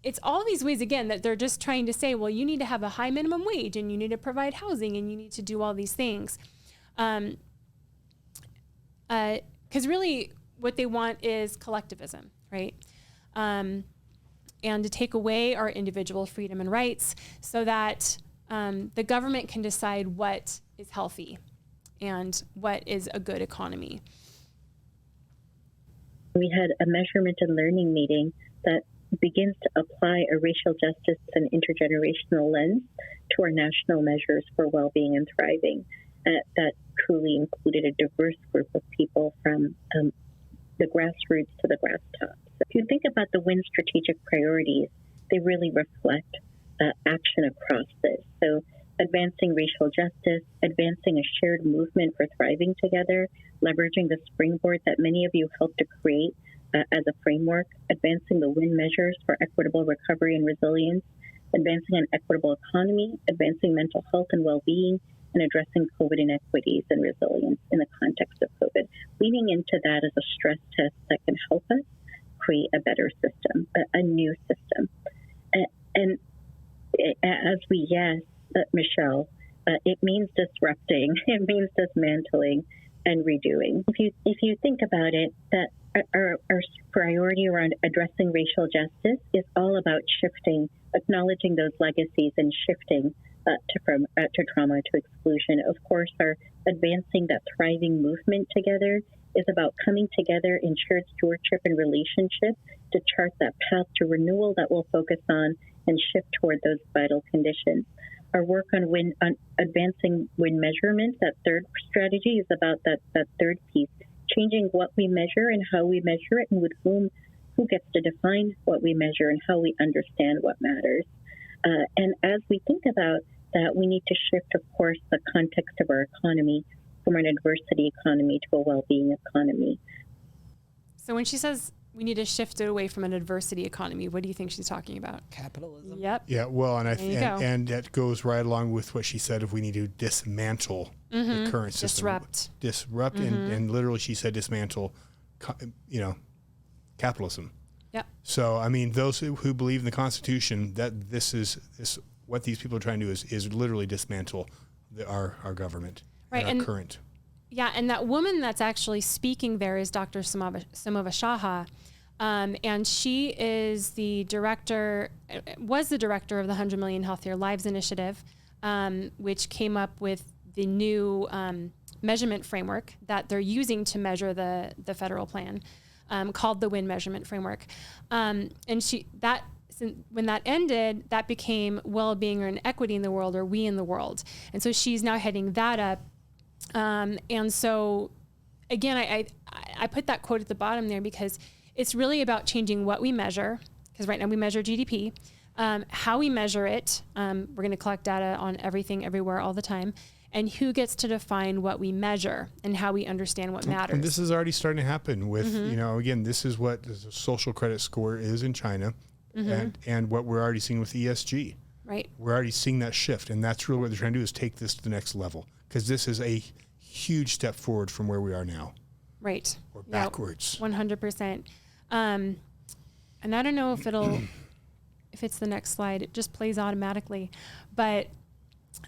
it's all these ways, again, that they're just trying to say, well, you need to have a high minimum wage and you need to provide housing and you need to do all these things. Because really what they want is collectivism, right? And to take away our individual freedom and rights so that the government can decide what is healthy and what is a good economy. We had a measurement and learning meeting that begins to apply a racial justice and intergenerational lens to our national measures for well-being and thriving. That truly included a diverse group of people from the grassroots to the grass tops. If you think about the WIN strategic priorities, they really reflect action across this. So advancing racial justice, advancing a shared movement for thriving together, leveraging the springboard that many of you helped to create as a framework, advancing the WIN measures for equitable recovery and resilience, advancing an equitable economy, advancing mental health and well-being, and addressing COVID inequities and resilience in the context of COVID. Leaning into that as a stress test that can help us create a better system, a new system. And as we, Michelle, it means disrupting, it means dismantling and redoing. If you think about it, that our priority around addressing racial justice is all about shifting, acknowledging those legacies and shifting from trauma to exclusion. Of course, our advancing that thriving movement together is about coming together in shared stewardship and relationship to chart that path to renewal that will focus on and shift toward those vital conditions. Our work on advancing win measurement, that third strategy, is about that third piece, changing what we measure and how we measure it, and with who gets to define what we measure and how we understand what matters. And as we think about that, we need to shift, of course, the context of our economy from an adversity economy to a well-being economy. So when she says we need to shift it away from an adversity economy, what do you think she's talking about? Capitalism. Yep. Yeah, well, and that goes right along with what she said, if we need to dismantle the current system. Disrupt, and literally she said dismantle, capitalism. Yep. So, I mean, those who believe in the Constitution, that this what these people are trying to do is literally dismantle our government, right, and our current. Yeah, and that woman that's actually speaking there is Dr. Samova Shaha, and she is was the director of the 100 Million Healthier Lives Initiative, which came up with the new measurement framework that they're using to measure the federal plan, called the WIN measurement framework. And when that ended, that became well-being or equity in the world, or we in the world. And so she's now heading that up. And so, again, I put that quote at the bottom there because it's really about changing what we measure, because right now we measure GDP, how we measure it. We're going to collect data on everything, everywhere, all the time, and who gets to define what we measure and how we understand what matters. And this is already starting to happen with, again, this is what the social credit score is in China, and what we're already seeing with ESG. Right. We're already seeing that shift, and that's really what they're trying to do, is take this to the next level, because this is a huge step forward from where we are now. Right. Or backwards. 100%. And I don't know if it's the next slide. It just plays automatically. But,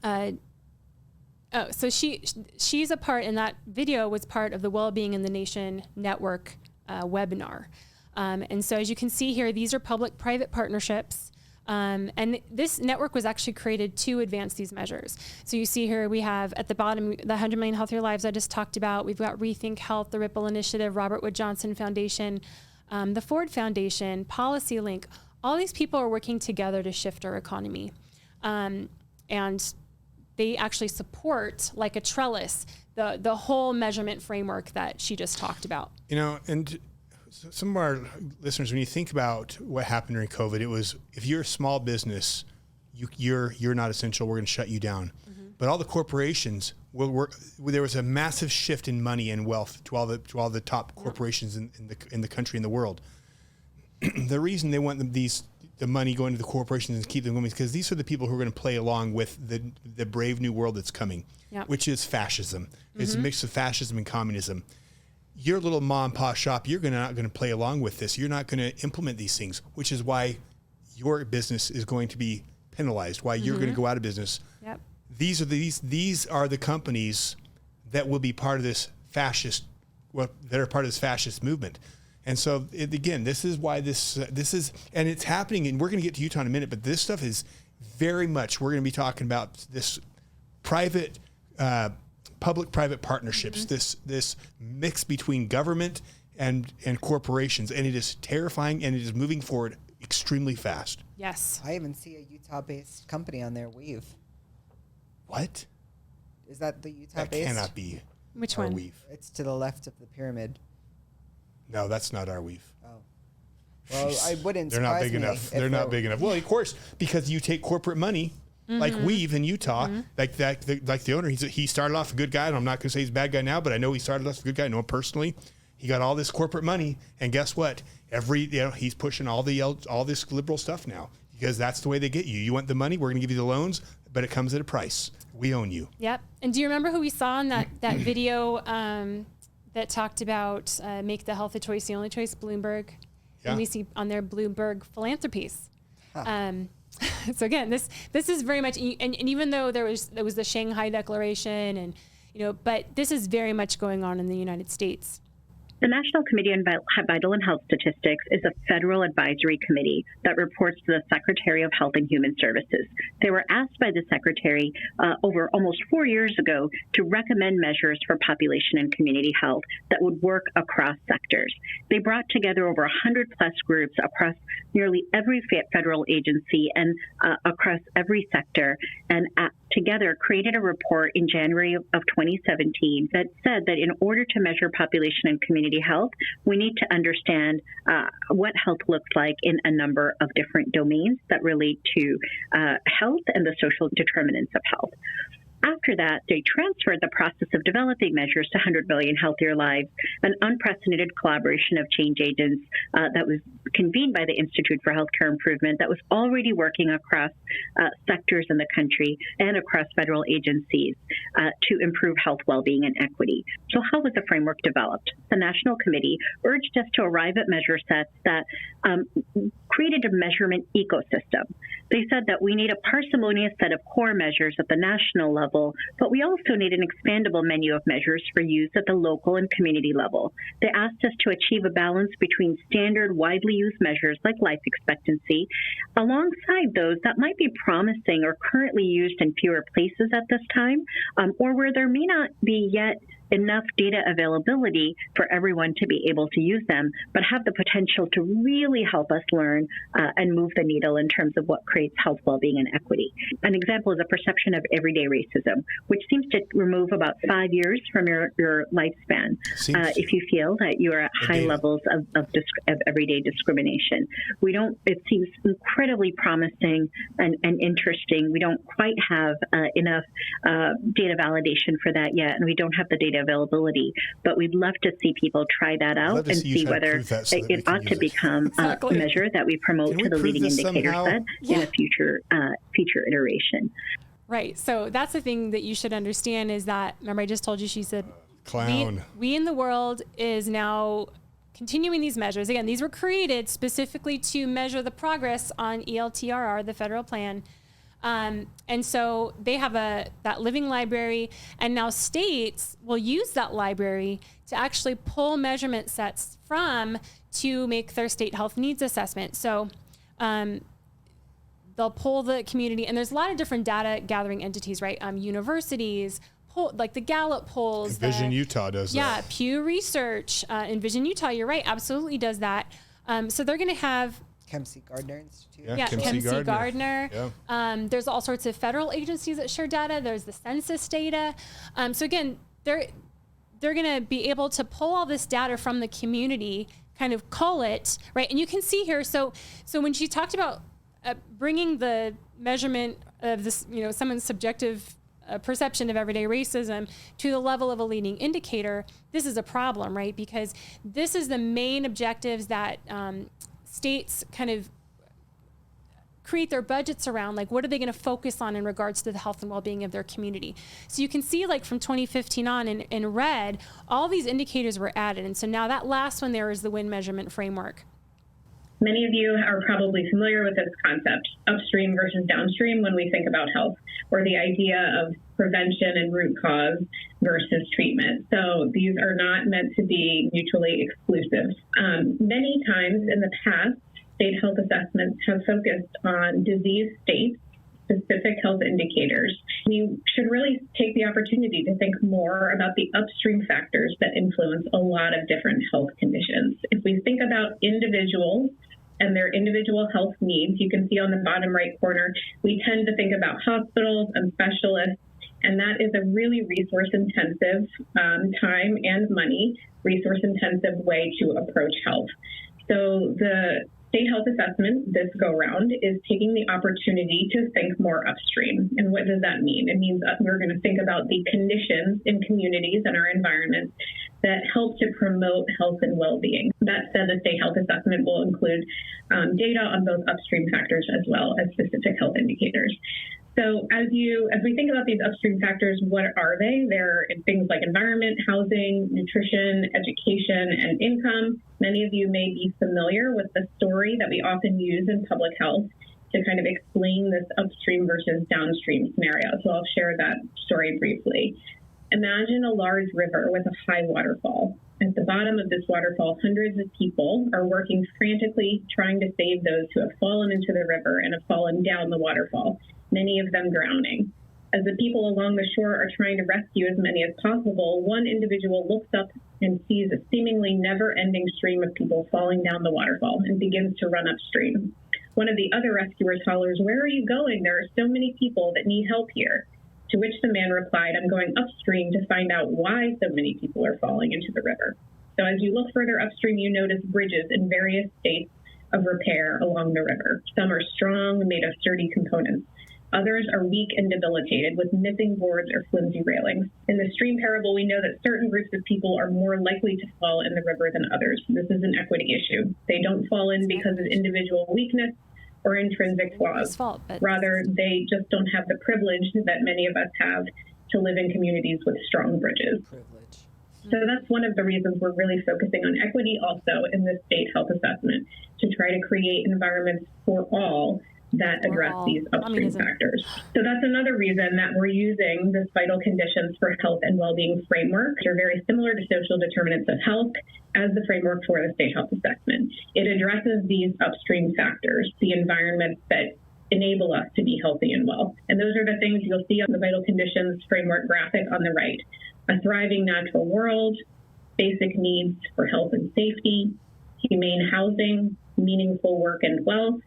so she's a part, and that video was part of the Wellbeing in the Nation Network webinar. And so as you can see here, these are public-private partnerships. And this network was actually created to advance these measures. So you see here we have at the bottom the 100 Million Healthier Lives I just talked about. We've got Rethink Health, the Ripple Initiative, Robert Wood Johnson Foundation, the Ford Foundation, Policy Link. All these people are working together to shift our economy. And they actually support, like a trellis, the whole measurement framework that she just talked about. And some of our listeners, when you think about what happened during COVID, it was, if you're a small business, you're not essential, we're going to shut you down. But all the corporations there was a massive shift in money and wealth to all the top corporations in the country and the world. The reason they want the money going to the corporations and keep them going is because these are the people who are going to play along with the brave new world that's coming, which is fascism. It's a mix of fascism and communism. Your little mom and pop shop, you're not going to play along with this. You're not going to implement these things, which is why your business is going to be penalized, why you're going to go out of business. Yep. These are the companies that will be part of this fascist movement. And so again, this is why this is, and it's happening, and we're going to get to Utah in a minute, but this stuff is very much, we're going to be talking about this private, public-private partnerships, this mix between government and corporations, and it is terrifying, and it is moving forward extremely fast. Yes. I even see a Utah-based company on there, Weave. What? Is that the Utah-based? That cannot be. Which our one? Weave. It's to the left of the pyramid. No, that's not our Weave. Oh. Well, I wouldn't. They're not big enough. They're not big enough. Well, of course, because you take corporate money. Like Weave in Utah, like the owner, he started off a good guy, and I'm not going to say he's a bad guy now, but I know he started off a good guy. I know him personally. He got all this corporate money, and guess what? He's pushing all this liberal stuff now, because that's the way they get you. You want the money, we're going to give you the loans, but it comes at a price. We own you. Yep. And do you remember who we saw in that video that talked about make the health a choice, the only choice, Bloomberg? Yeah. And we see on their Bloomberg Philanthropies. So again, this is very much, and even though there was the Shanghai Declaration, and but this is very much going on in the United States. The National Committee on Vital and Health Statistics is a federal advisory committee that reports to the Secretary of Health and Human Services. They were asked by the Secretary over almost 4 years ago to recommend measures for population and community health that would work across sectors. They brought together over 100 plus groups across nearly every federal agency and across every sector, and together created a report in January of 2017 that said that in order to measure population and community health, we need to understand what health looks like in a number of different domains that relate to health and the social determinants of health. After that, they transferred the process of developing measures to 100 Billion Healthier Lives, an unprecedented collaboration of change agents that was convened by the Institute for Healthcare Improvement that was already working across sectors in the country and across federal agencies to improve health, well-being, and equity. So how was the framework developed? The National Committee urged us to arrive at measure sets that created a measurement ecosystem. They said that we need a parsimonious set of core measures at the national level, but we also need an expandable menu of measures for use at the local and community level. They asked us to achieve a balance between standard, widely used measures like life expectancy, alongside those that might be promising or currently used in fewer places at this time, or where there may not be yet enough data availability for everyone to be able to use them, but have the potential to really help us learn and move the needle in terms of what creates health, well-being, and equity. An example is a perception of everyday racism, which seems to remove about 5 years from your lifespan if you feel that you are at high levels of everyday discrimination. It seems incredibly promising and interesting. We don't quite have enough data validation for that yet, and we don't have the data availability, but we'd love to see people try that out and see whether it ought to become a measure that we promote to the leading indicator set in a future iteration. Right. So that's the thing that you should understand is that, remember I just told you, she said, we in the world is now continuing these measures. Again, these were created specifically to measure the progress on ELTRR, the federal plan. And so they have that living library, and now states will use that library to actually pull measurement sets from to make their state health needs assessment. So they'll pull the community, and there's a lot of different data gathering entities, right? Universities, like the Gallup polls. Envision Utah does that. Yeah, Pew Research, Envision Utah, you're right, absolutely does that. So they're going to have Kempsey Gardner Institute. Yeah, Kempsey Gardner. Yeah. There's all sorts of federal agencies that share data. There's the census data. So again, they're going to be able to pull all this data from the community, kind of cull it, right? And you can see here. So when she talked about bringing the measurement of this, someone's subjective perception of everyday racism to the level of a leading indicator, this is a problem, right? Because this is the main objectives that states kind of create their budgets around, like what are they going to focus on in regards to the health and well-being of their community. So you can see like from 2015 on in red, all these indicators were added. And so now that last one there is the WIN measurement framework. Many of you are probably familiar with this concept, upstream versus downstream, when we think about health, or the idea of prevention and root cause versus treatment. So these are not meant to be mutually exclusive. Many times in the past, state health assessments have focused on disease states, specific health indicators. We should really take the opportunity to think more about the upstream factors that influence a lot of different health conditions. If we think about individuals and their individual health needs, you can see on the bottom right corner, we tend to think about hospitals and specialists, and that is a really resource-intensive time and money, resource-intensive way to approach health. So the state health assessment this go-round is taking the opportunity to think more upstream. And what does that mean? It means that we're going to think about the conditions in communities and our environments that help to promote health and well-being. That said, the state health assessment will include data on both upstream factors as well as specific health indicators. So as we think about these upstream factors, what are they? They're in things like environment, housing, nutrition, education, and income. Many of you may be familiar with the story that we often use in public health. to kind of explain this upstream versus downstream scenario. So I'll share that story briefly. Imagine a large river with a high waterfall. At the bottom of this waterfall, hundreds of people are working frantically trying to save those who have fallen into the river and have fallen down the waterfall, many of them drowning. As the people along the shore are trying to rescue as many as possible, one individual looks up and sees a seemingly never-ending stream of people falling down the waterfall and begins to run upstream. One of the other rescuers hollers, "Where are you going? There are so many people that need help here." To which the man replied, "I'm going upstream to find out why so many people are falling into the river." So as you look further upstream, you notice bridges in various states of repair along the river. Some are strong, made of sturdy components. Others are weak and debilitated with missing boards or flimsy railings. In the stream parable, we know that certain groups of people are more likely to fall in the river than others. This is an equity issue. They don't fall in because of individual weakness or intrinsic flaws. Rather, they just don't have the privilege that many of us have to live in communities with strong bridges. So that's one of the reasons we're really focusing on equity also in this state health assessment, to try to create environments for all that address these upstream factors. So that's another reason that we're using this vital conditions for health and well-being framework. They're very similar to social determinants of health as the framework for the state health assessment. It addresses these upstream factors, the environments that enable us to be healthy and well. And those are the things you'll see on the vital conditions framework graphic on the right. A thriving natural world, basic needs for health and safety, humane housing, meaningful work and wealth,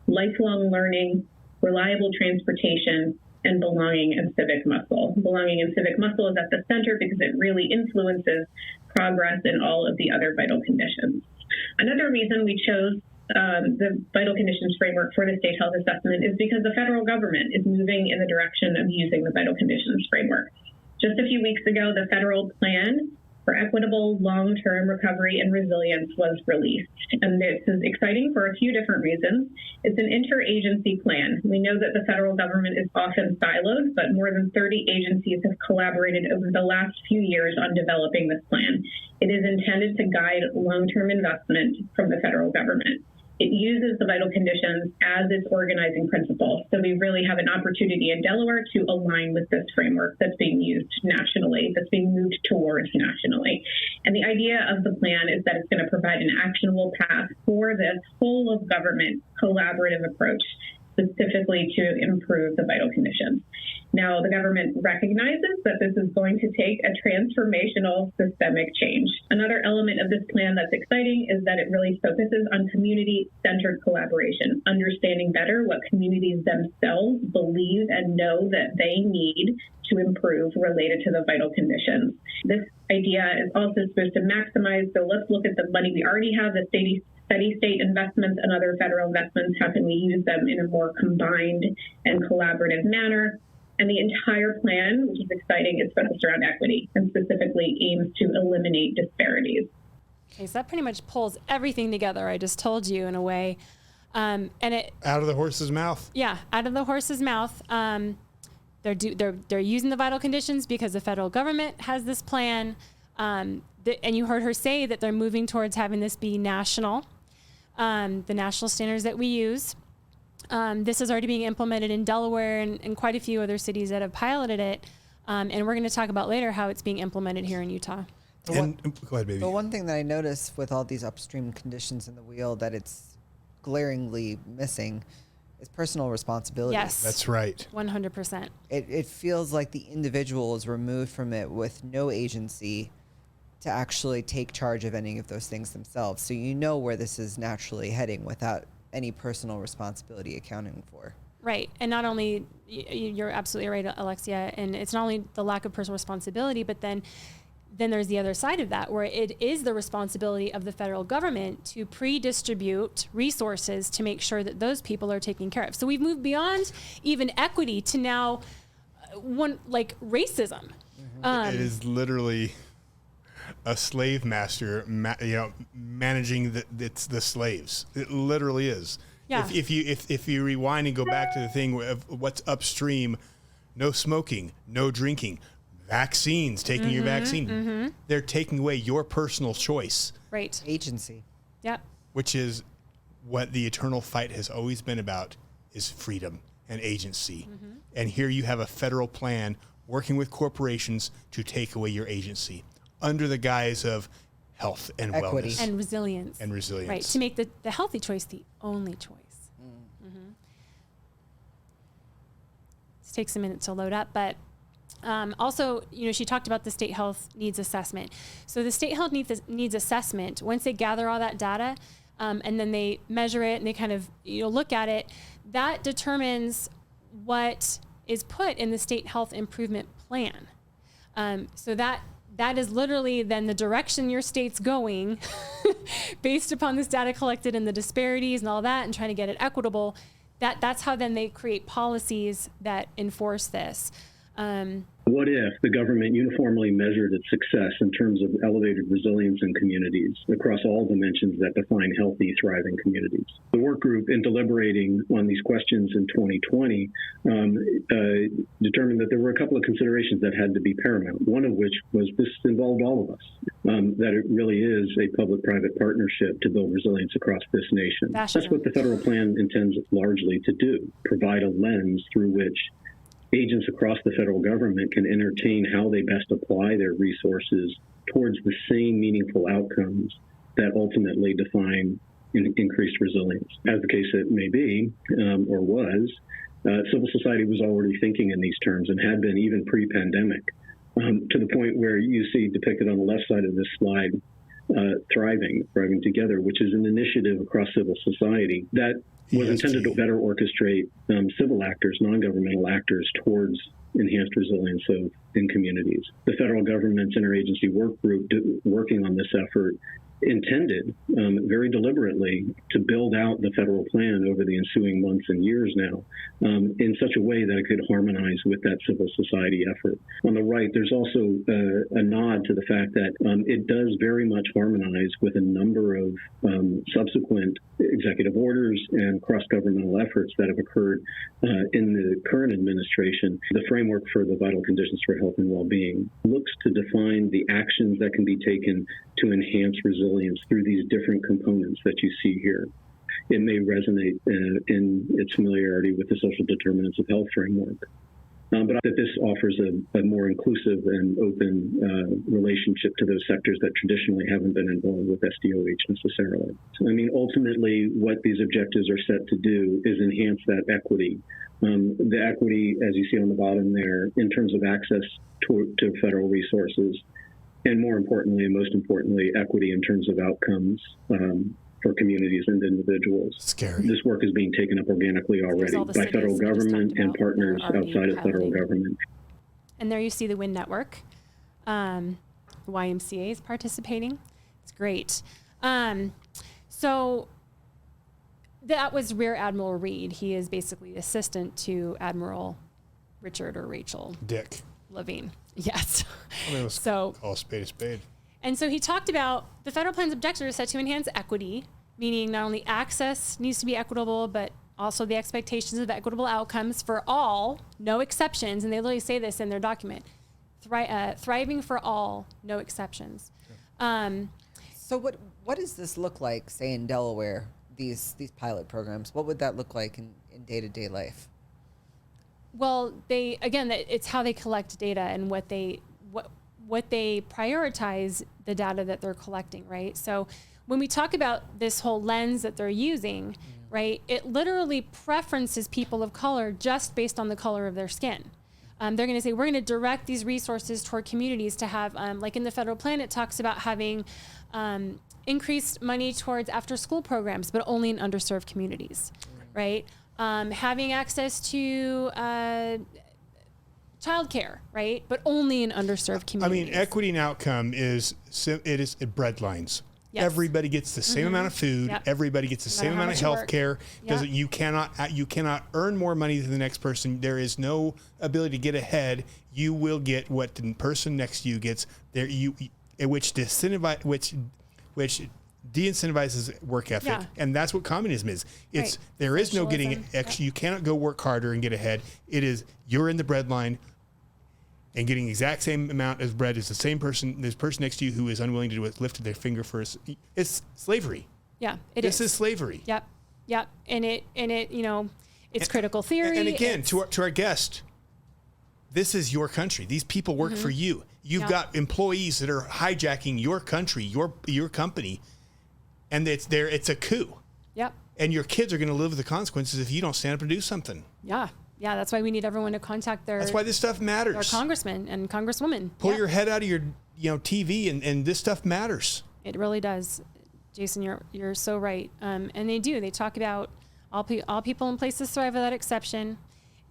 lifelong learning, reliable transportation, and belonging and civic muscle. Belonging and civic muscle is at the center because it really influences progress in all of the other vital conditions. Another reason we chose the vital conditions framework for the state health assessment is because the federal government is moving in the direction of using the vital conditions framework. Just a few weeks ago, the federal plan for equitable long-term recovery and resilience was released. And this is exciting for a few different reasons. It's an interagency plan. We know that the federal government is often siloed, but more than 30 agencies have collaborated over the last few years on developing this plan. It is intended to guide long-term investment from the federal government. It uses the vital conditions as its organizing principle. So we really have an opportunity in Delaware to align with this framework that's being used nationally, that's being moved towards nationally. And the idea of the plan is that it's going to provide an actionable path for this whole of government collaborative approach, specifically to improve the vital conditions. Now, the government recognizes that this is going to take a transformational systemic change. Another element of this plan that's exciting is that it really focuses on community-centered collaboration, understanding better what communities themselves believe and know that they need to improve related to the vital conditions. This idea is also supposed to maximize, so let's look at the money we already have, the steady state investments and other federal investments. How can we use them in a more combined and collaborative manner? And the entire plan, which is exciting, is focused around equity and specifically aims to eliminate disparities. Okay, so that pretty much pulls everything together I just told you in a way. And it out of the horse's mouth. Yeah, out of the horse's mouth. They're using the vital conditions because the federal government has this plan. And you heard her say that they're moving towards having this be national, the national standards that we use. This is already being implemented in Delaware and quite a few other cities that have piloted it. And we're going to talk about later how it's being implemented here in Utah. Go ahead, baby. The one thing that I noticed with all these upstream conditions in the wheel that it's glaringly missing is personal responsibility. Yes. That's right. 100%. It feels like the individual is removed from it with no agency to actually take charge of any of those things themselves. So you know where this is naturally heading without any personal responsibility accounting for. Right. And not only, you're absolutely right, Alexia, and it's not only the lack of personal responsibility, but then there's the other side of that, where it is the responsibility of the federal government to pre-distribute resources to make sure that those people are taken care of. So we've moved beyond even equity to now like racism. It is literally a slave master, managing the slaves. It literally is. Yeah. If you rewind and go back to the thing of what's upstream, no smoking, no drinking, vaccines, taking your vaccine, they're taking away your personal choice. Right. Agency. Yep. Which is what the eternal fight has always been about, is freedom and agency. And here you have a federal plan working with corporations to take away your agency under the guise of health and Equity. wellness. And resilience. And resilience. Right, to make the healthy choice the only choice. This takes a minute to load up, but also, she talked about the state health needs assessment. So the state health needs assessment, once they gather all that data, and then they measure it and they kind of look at it, that determines what is put in the state health improvement plan. So that is literally then the direction your state's going based upon this data collected and the disparities and all that, and trying to get it equitable. That's how then they create policies that enforce this. What if the government uniformly measured its success in terms of elevated resilience in communities across all dimensions that define healthy, thriving communities? The work group, in deliberating on these questions in 2020, determined that there were a couple of considerations that had to be paramount, one of which was this involved all of us, that it really is a public-private partnership to build resilience across this nation. That's what the federal plan intends largely to do, provide a lens through which agents across the federal government can entertain how they best apply their resources towards the same meaningful outcomes that ultimately define increased resilience. As the case it may be, or was, civil society was already thinking in these terms and had been even pre-pandemic, to the point where you see depicted on the left side of this slide, Thriving Together, which is an initiative across civil society that was intended to better orchestrate civil actors, non-governmental actors, towards enhanced resilience in communities. The federal government's interagency work group working on this effort intended very deliberately to build out the federal plan over the ensuing months and years now in such a way that it could harmonize with that civil society effort. On the right, there's also a nod to the fact that it does very much harmonize with a number of subsequent executive orders and cross-governmental efforts that have occurred in the current administration. The framework for the vital conditions for health and well-being looks to define the actions that can be taken to enhance resilience through these different components that you see here. It may resonate in its familiarity with the social determinants of health framework, but that this offers a more inclusive and open relationship to those sectors that traditionally haven't been involved with SDOH necessarily. So, ultimately, what these objectives are set to do is enhance that equity. The equity, as you see on the bottom there, in terms of access to federal resources, and more importantly, and most importantly, equity in terms of outcomes for communities and individuals. Scary. This work is being taken up organically already by federal government and partners outside of federal government. And there you see the WIN network. The YMCA is participating. It's great. So that was Rear Admiral Reed. He is basically assistant to Admiral Richard or Rachel Dick Levine. Yes. Let's call a spade a spade. And so he talked about the federal plan's objective is set to enhance equity, meaning not only access needs to be equitable, but also the expectations of equitable outcomes for all, no exceptions. And they literally say this in their document, thriving for all, no exceptions. So what does this look like, say, in Delaware, these pilot programs? What would that look like in day-to-day life? Well, it's how they collect data and what they prioritize the data that they're collecting, right? So when we talk about this whole lens that they're using, right, it literally preferences people of color just based on the color of their skin. They're going to say, we're going to direct these resources toward communities to have, like in the federal plan, it talks about having increased money towards after-school programs, but only in underserved communities, right? Having access to childcare, right? But only in underserved communities. Equity and outcome is bread lines. Yes. Everybody gets the same amount of food. Yep. Everybody gets the same amount of health care. Yep. You cannot earn more money than the next person. There is no ability to get ahead. You will get what the person next to you gets. Which de-incentivizes work ethic, and that's what communism is. It's there is no getting extra. You cannot go work harder and get ahead. It is you're in the bread line, and getting the exact same amount as bread is the same person. This person next to you who is unwilling to do it, lifted their finger for us. It's slavery. Yeah, this is slavery. Yep, and it It's critical theory. And again, to our guest, this is your country. These people work for you. You've got employees that are hijacking your country, your company, and it's a coup. Yep. And your kids are going to live with the consequences if you don't stand up and do something. Yeah. Yeah, that's why we need everyone to contact their... That's why this stuff matters. Their congressmen and congresswomen. Pull your head out of your TV, and this stuff matters. It really does. Jason, you're so right. And they do. They talk about all people and places thrive without exception.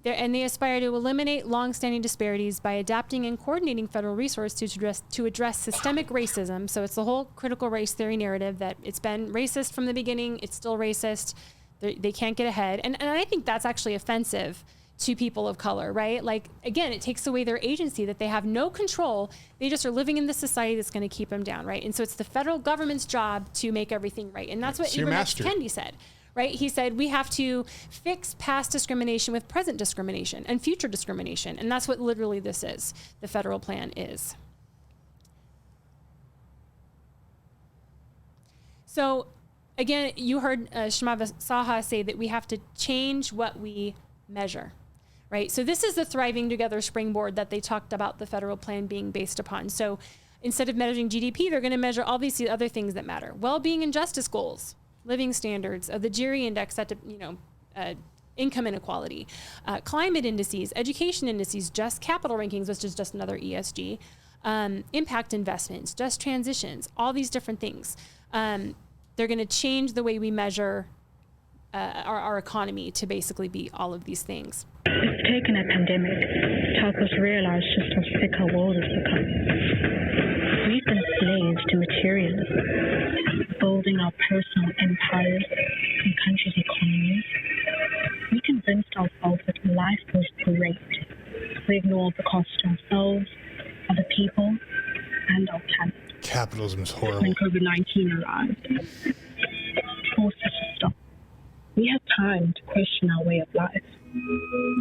And they aspire to eliminate long-standing disparities by adapting and coordinating federal resources to address systemic racism. So it's the whole critical race theory narrative that it's been racist from the beginning. It's still racist. They can't get ahead. And I think that's actually offensive to people of color, right? Like, again, it takes away their agency, that they have no control. They just are living in this society that's going to keep them down, right? And so it's the federal government's job to make everything right. And that's what Ibram X. Kendi said, right? He said, we have to fix past discrimination with present discrimination and future discrimination. And that's what literally this is, the federal plan is. So again, you heard Shmava Saha say that we have to change what we measure, right? So this is the Thriving Together springboard that they talked about the federal plan being based upon. So instead of measuring GDP, they're going to measure all these other things that matter. Well-being and justice goals, living standards, the GERI index, income inequality, climate indices, education indices, just capital rankings, which is just another ESG, impact investments, just transitions, all these different things. They're going to change the way we measure our economy to basically be all of these things. It's taken a pandemic to help us realize just how sick our world has become. We've been slaves to materialism, building our personal empires and countries' economies. We convinced ourselves that life was great. We ignored the cost to ourselves, other people, and our planet. Capitalism is horrible. When COVID-19 arrived, it forced us to stop. We had time to question our way of life.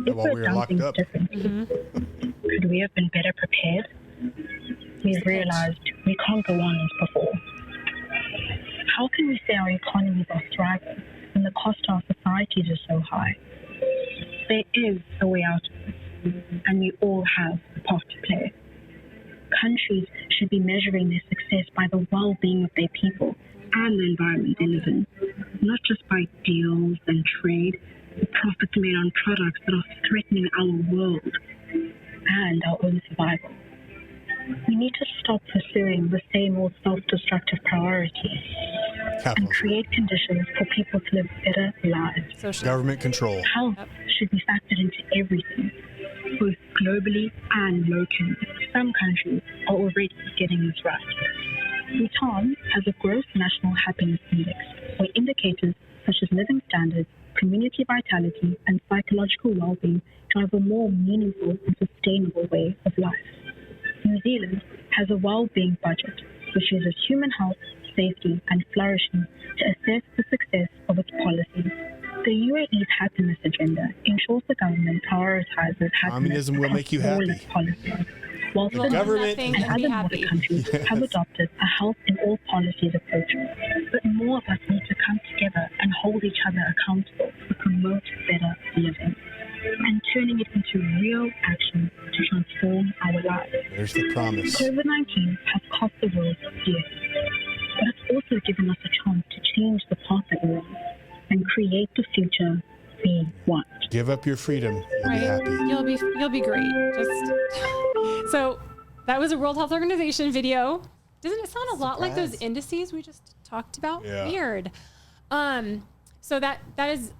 If while we we'd were done locked things up. differently, could we have been better prepared? We've realized we can't go on as before. How can we say our economies are thriving when the cost to our societies is so high? There is a way out of this, and we all have a part to play. Countries should be measuring their success by the well-being of their people and the environment they live in, not just by deals and trade, the profits made on products that are threatening our world and our own survival. We need to stop pursuing the same old self-destructive priorities and create conditions for people to live better lives. Government control. Health should be factored into everything, both globally and locally. Some countries are already getting this right. Bhutan has a gross national happiness index, where indicators such as living standards, community vitality, and psychological well-being drive a more meaningful and sustainable way of life. New Zealand has a well-being budget, which uses human health, safety, and flourishing to assess the success of its policies. The UAE's happiness agenda ensures the government prioritizes happiness. Communism will make you happy. Policies, while The some government- and other modern countries have adopted a health in all policies approach. But more of us need to come together and hold each other accountable to promote better living and turning it into real action to transform our lives. There's the promise. COVID-19 has cost the world dear, but it's also given us a chance to change the path that we're on and create the future we want. Give up your freedom. You'll Right. be happy. You'll be great. So that was a World Health Organization video. Doesn't it sound a lot like those indices we just talked about? Yeah. Weird. So that is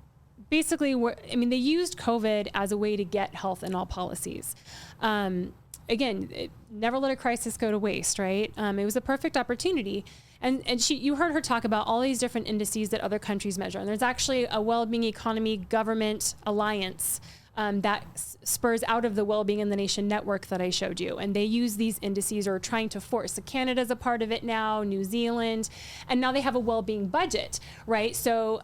basically what, I mean, they used COVID as a way to get health in all policies. Again, never let a crisis go to waste, right? It was a perfect opportunity. And you heard her talk about all these different indices that other countries measure. And there's actually a well-being economy government alliance that spurs out of the Wellbeing in the Nation network that I showed you. And they use these indices or are trying to force. So Canada's a part of it now, New Zealand, and now they have a well-being budget, right? So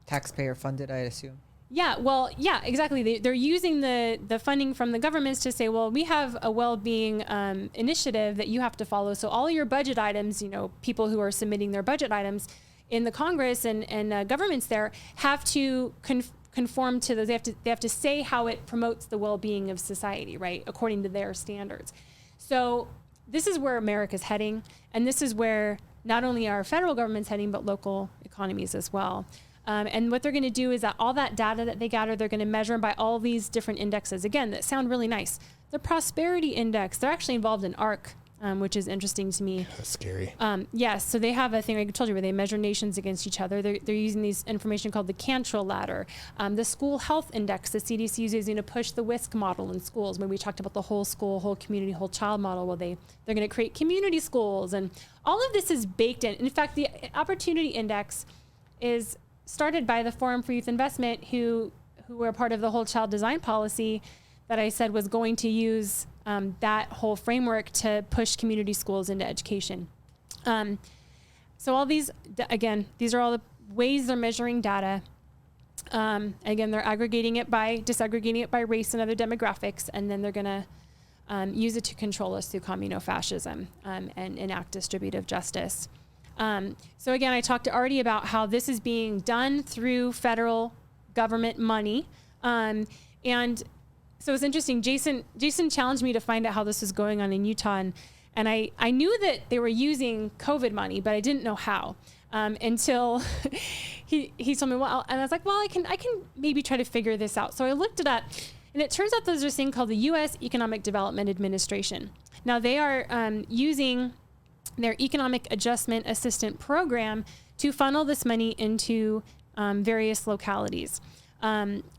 taxpayer funded, I assume. yeah, well, yeah, exactly. They're using the funding from the governments to say, well, we have a well-being initiative that you have to follow. So all your budget items, you know, people who are submitting their budget items in the Congress and governments there have to conform to those. They have to say how it promotes the well-being of society, right, according to their standards. So this is where America's heading, and this is where not only our federal government's heading, but local economies as well. And what they're going to do is that all that data that they gather, they're going to measure by all these different indexes, again, that sound really nice. The prosperity index, they're actually involved in ARC, which is interesting to me. That's scary. Yes, so they have a thing I told you where they measure nations against each other. They're using these information called the Cantrell ladder. The school health index, the CDC is using to push the WISC model in schools. When we talked about the whole school, whole community, whole child model, well, they're going to create community schools, and all of this is baked in. In fact, the opportunity index is started by the Forum for Youth Investment, who were part of the whole child design policy that I said was going to use that whole framework to push community schools into education. So all these, again, these are all the ways they're measuring data. Again, they're disaggregating it by race and other demographics, and then they're going to use it to control us through communofascism and enact distributive justice. So again, I talked already about how this is being done through federal government money. And so it's interesting. Jason challenged me to find out how this was going on in Utah. And I knew that they were using COVID money, but I didn't know how until he told me, well, and I was like, well, I can maybe try to figure this out. So I looked it up, and it turns out there's this thing called the U.S. Economic Development Administration. Now they are using their Economic Adjustment Assistant Program to funnel this money into various localities.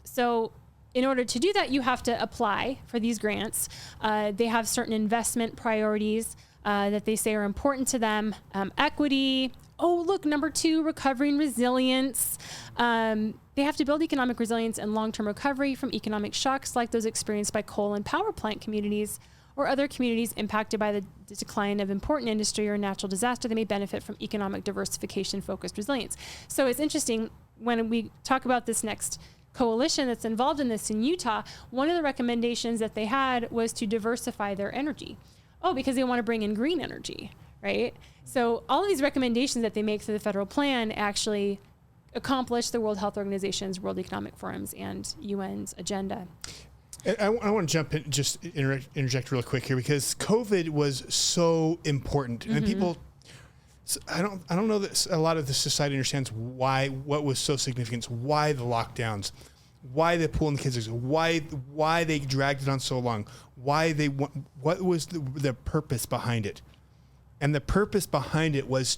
So in order to do that, you have to apply for these grants. They have certain investment priorities that they say are important to them. Equity. Oh, look, number 2, recovery and resilience. They have to build economic resilience and long-term recovery from economic shocks like those experienced by coal and power plant communities or other communities impacted by the decline of important industry or natural disaster. They may benefit from economic diversification-focused resilience. So it's interesting when we talk about this next coalition that's involved in this in Utah, one of the recommendations that they had was to diversify their energy. Oh, because they want to bring in green energy, right? So all of these recommendations that they make through the federal plan actually accomplish the World Health Organization's, World Economic Forum's, and UN's agenda. I want to jump in, just interject real quick here, because COVID was so important, and people. I don't know that a lot of the society understands what was so significant, why the lockdowns, why they pulling the kids, why they dragged it on so long, what was the purpose behind it, and the purpose behind it was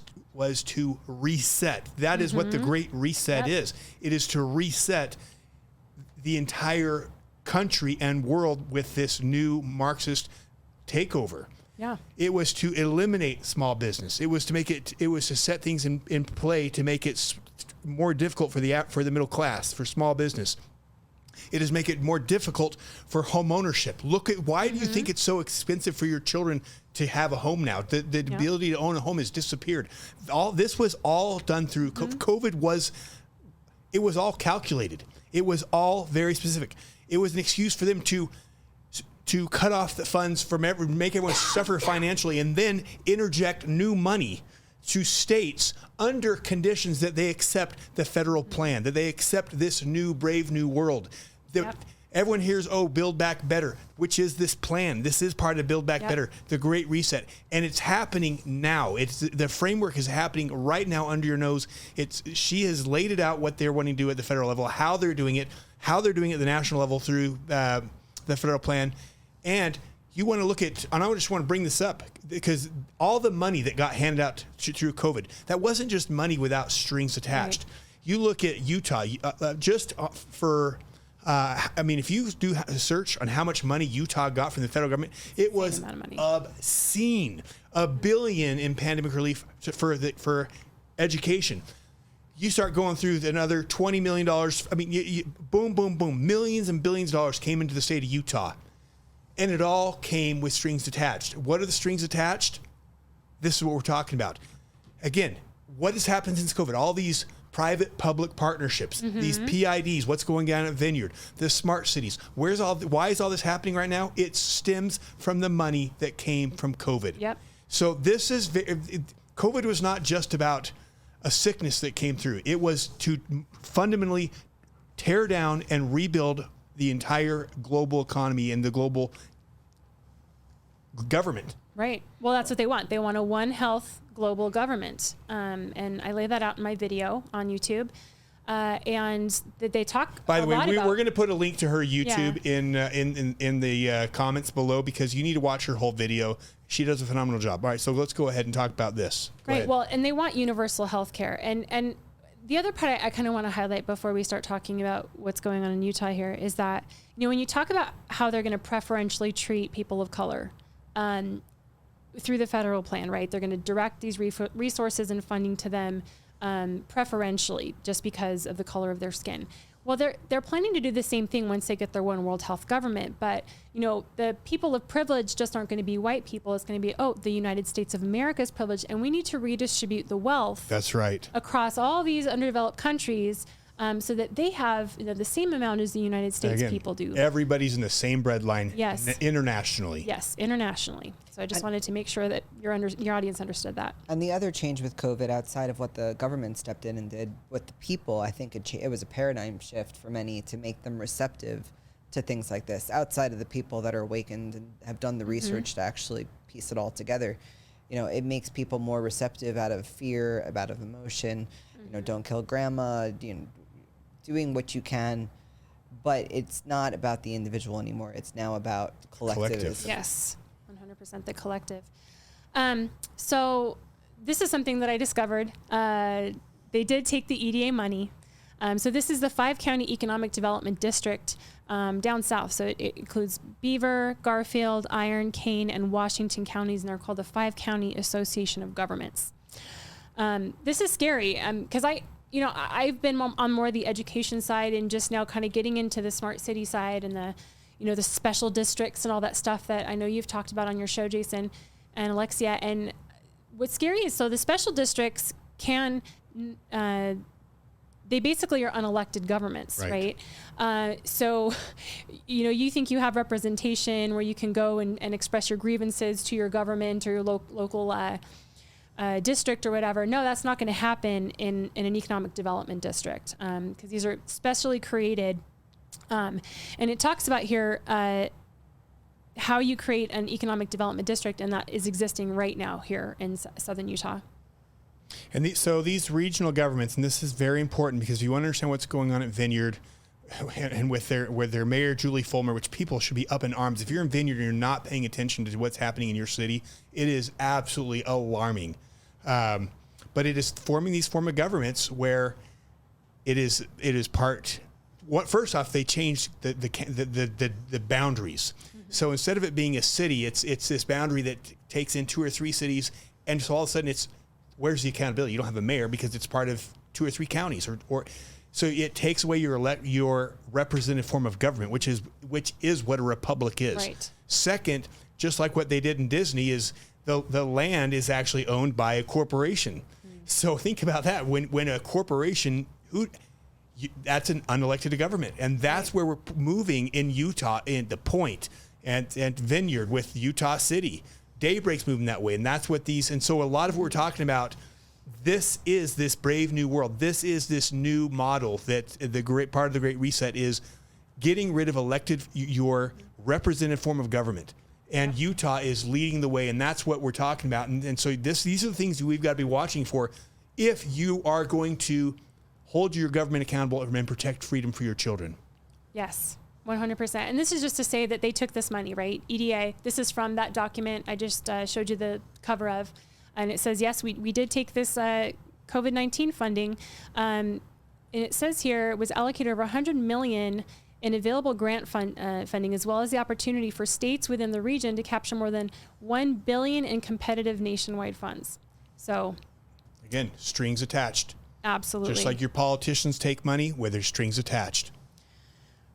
to reset. That is what the Great Reset is. It is to reset the entire country and world with this new Marxist takeover. Yeah. It was to eliminate small business. It was to set things in play to make it more difficult for the middle class, for small business. It is make it more difficult for home ownership. Look at why do you think it's so expensive for your children to have a home now? The ability to own a home has disappeared. All this was all done through COVID. It was all calculated. It was all very specific. It was an excuse for them to cut off the funds from make everyone suffer financially, and then interject new money to states under conditions that they accept the federal plan, that they accept this new brave new world. Everyone hears, Build Back Better, which is this plan. This is part of Build Back Better, the Great Reset. And it's happening now. The framework is happening right now under your nose. She has laid it out what they're wanting to do at the federal level, how they're doing it at the national level through the federal plan. And you want to look at, and I just want to bring this up, because all the money that got handed out through COVID, that wasn't just money without strings attached. Right. You look at Utah, if you do a search on how much money Utah got from the federal government, it was obscene. $1 billion in pandemic relief for education. You start going through another $20 million. Boom, boom, boom. Millions and billions of dollars came into the state of Utah. And it all came with strings attached. What are the strings attached? This is what we're talking about. Again, what has happened since COVID? All these private-public partnerships, these PIDs, what's going on at Vineyard, the smart cities. Why is all this happening right now? It stems from the money that came from COVID. Yep. So COVID was not just about a sickness that came through. It was to fundamentally tear down and rebuild the entire global economy and the global government. Right. Well, that's what they want. They want a one health global government. And I lay that out in my video on YouTube. And they talk. By the way, we're going to put a link to her YouTube in the comments below, because you need to watch her whole video. She does a phenomenal job. All right, so let's go ahead and talk about this. Right. Well, and they want universal health care. And the other part I kind of want to highlight before we start talking about what's going on in Utah here is that, when you talk about how they're going to preferentially treat people of color through the federal plan, right? They're going to direct these resources and funding to them preferentially just because of the color of their skin. Well, they're planning to do the same thing once they get their one world health government. But, the people of privilege just aren't going to be white people. It's going to be, the United States of America is privileged, and we need to redistribute the wealth. That's right. Across all these underdeveloped countries so that they have the same amount as the United States people do. Everybody's in the same breadline. Yes. Internationally. Yes, internationally. So I just wanted to make sure that your audience understood that. And the other change with COVID, outside of what the government stepped in and did with the people, I think it was a paradigm shift for many to make them receptive to things like this, outside of the people that are awakened and have done the research to actually piece it all together. It makes people more receptive out of fear, out of emotion. Don't kill grandma, doing what you can, but it's not about the individual anymore. It's now about collective. Yes, 100% the collective. So this is something that I discovered. They did take the EDA money. So this is the 5-county economic development district down south. So it includes Beaver, Garfield, Iron, Kane, and Washington counties, and they're called the 5-County Association of Governments. This is scary because I've been on more the education side and just now kind of getting into the smart city side and the special districts and all that stuff that I know you've talked about on your show, Jason and Alexia. And what's scary is, so the special districts can, they basically are unelected governments, right? So, you think you have representation where you can go and express your grievances to your government or your local district or whatever. No, that's not going to happen in an economic development district because these are specially created. And it talks about here how you create an economic development district, and that is existing right now here in southern Utah. And so these regional governments, and this is very important because you understand what's going on at Vineyard and with their mayor, Julie Fulmer, which people should be up in arms. If you're in Vineyard and you're not paying attention to what's happening in your city, it is absolutely alarming. But it is forming these form of governments where it is part. First off, they changed the boundaries. So instead of it being a city, it's this boundary that takes in 2 or 3 cities, and so all of a sudden where's the accountability? You don't have a mayor because it's part of 2 or 3 counties, or so it takes away your representative form of government, which is what a republic is. Right. Second, just like what they did in Disney, is the land is actually owned by a corporation. So think about that. When a corporation, that's an unelected government, and that's where we're moving in Utah, in the Point and Vineyard with Utah City. Daybreak's moving that way, and that's what these. And so a lot of what we're talking about, this is this brave new world. This is this new model that the great part of the Great Reset is getting rid of your representative form of government. And Utah is leading the way, and that's what we're talking about. And so these are the things we've got to be watching for if you are going to hold your government accountable and protect freedom for your children. Yes, 100%. And this is just to say that they took this money, right? EDA, this is from that document I just showed you the cover of. And it says, yes, we did take this COVID-19 funding. And it says here it was allocated over $100 million in available grant funding, as well as the opportunity for states within the region to capture more than $1 billion in competitive nationwide funds. So, again, strings attached. Absolutely. Just like your politicians take money where there's strings attached.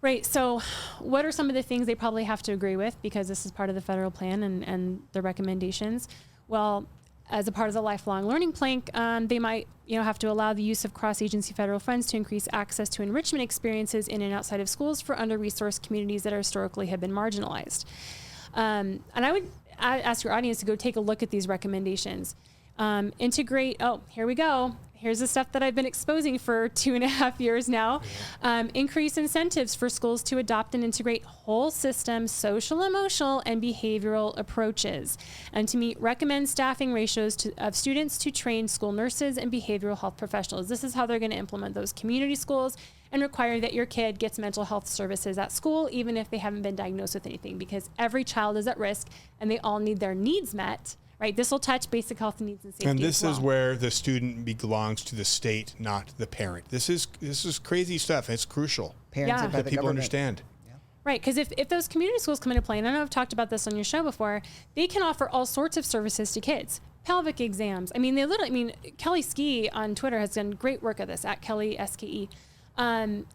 Right. So what are some of the things they probably have to agree with, because this is part of the federal plan and the recommendations? Well, as a part of the lifelong learning plank, they might have to allow the use of cross-agency federal funds to increase access to enrichment experiences in and outside of schools for under-resourced communities that historically have been marginalized. And I would ask your audience to go take a look at these recommendations. Integrate, here we go. here's the stuff that I've been exposing for 2.5 years now. Increase incentives for schools to adopt and integrate whole system social, emotional, and behavioral approaches, and to meet recommend staffing ratios of students to train school nurses and behavioral health professionals. This is how they're going to implement those community schools and require that your kid gets mental health services at school, even if they haven't been diagnosed with anything, because every child is at risk and they all need their needs met. Right. This will touch basic health needs and safety. And this is where the student belongs to the state, not the parent. This is crazy stuff. It's crucial. Parented by the people government. Understand. Right. Because if those community schools come into play, and I know I've talked about this on your show before, they can offer all sorts of services to kids. Pelvic exams. I mean, Kelly Ski on Twitter has done great work of this, at Kelly SKE,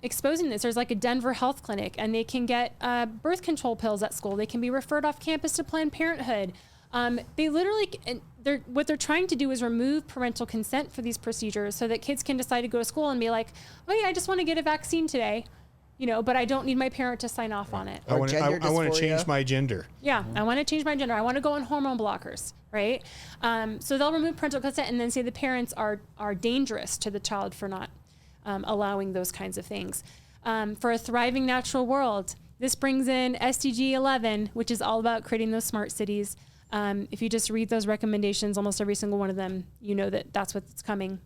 exposing this. There's like a Denver health clinic, and they can get birth control pills at school. They can be referred off campus to Planned Parenthood. They literally, what they're trying to do is remove parental consent for these procedures so that kids can decide to go to school and be like, oh yeah, I just want to get a vaccine today, but I don't need my parent to sign off on it. I want to change my gender. Yeah, I want to change my gender. I want to go on hormone blockers, right? So they'll remove parental consent and then say the parents are dangerous to the child for not allowing those kinds of things. For a thriving natural world, this brings in SDG 11, which is all about creating those smart cities. If you just read those recommendations, almost every single one of them, you know that that's what's coming.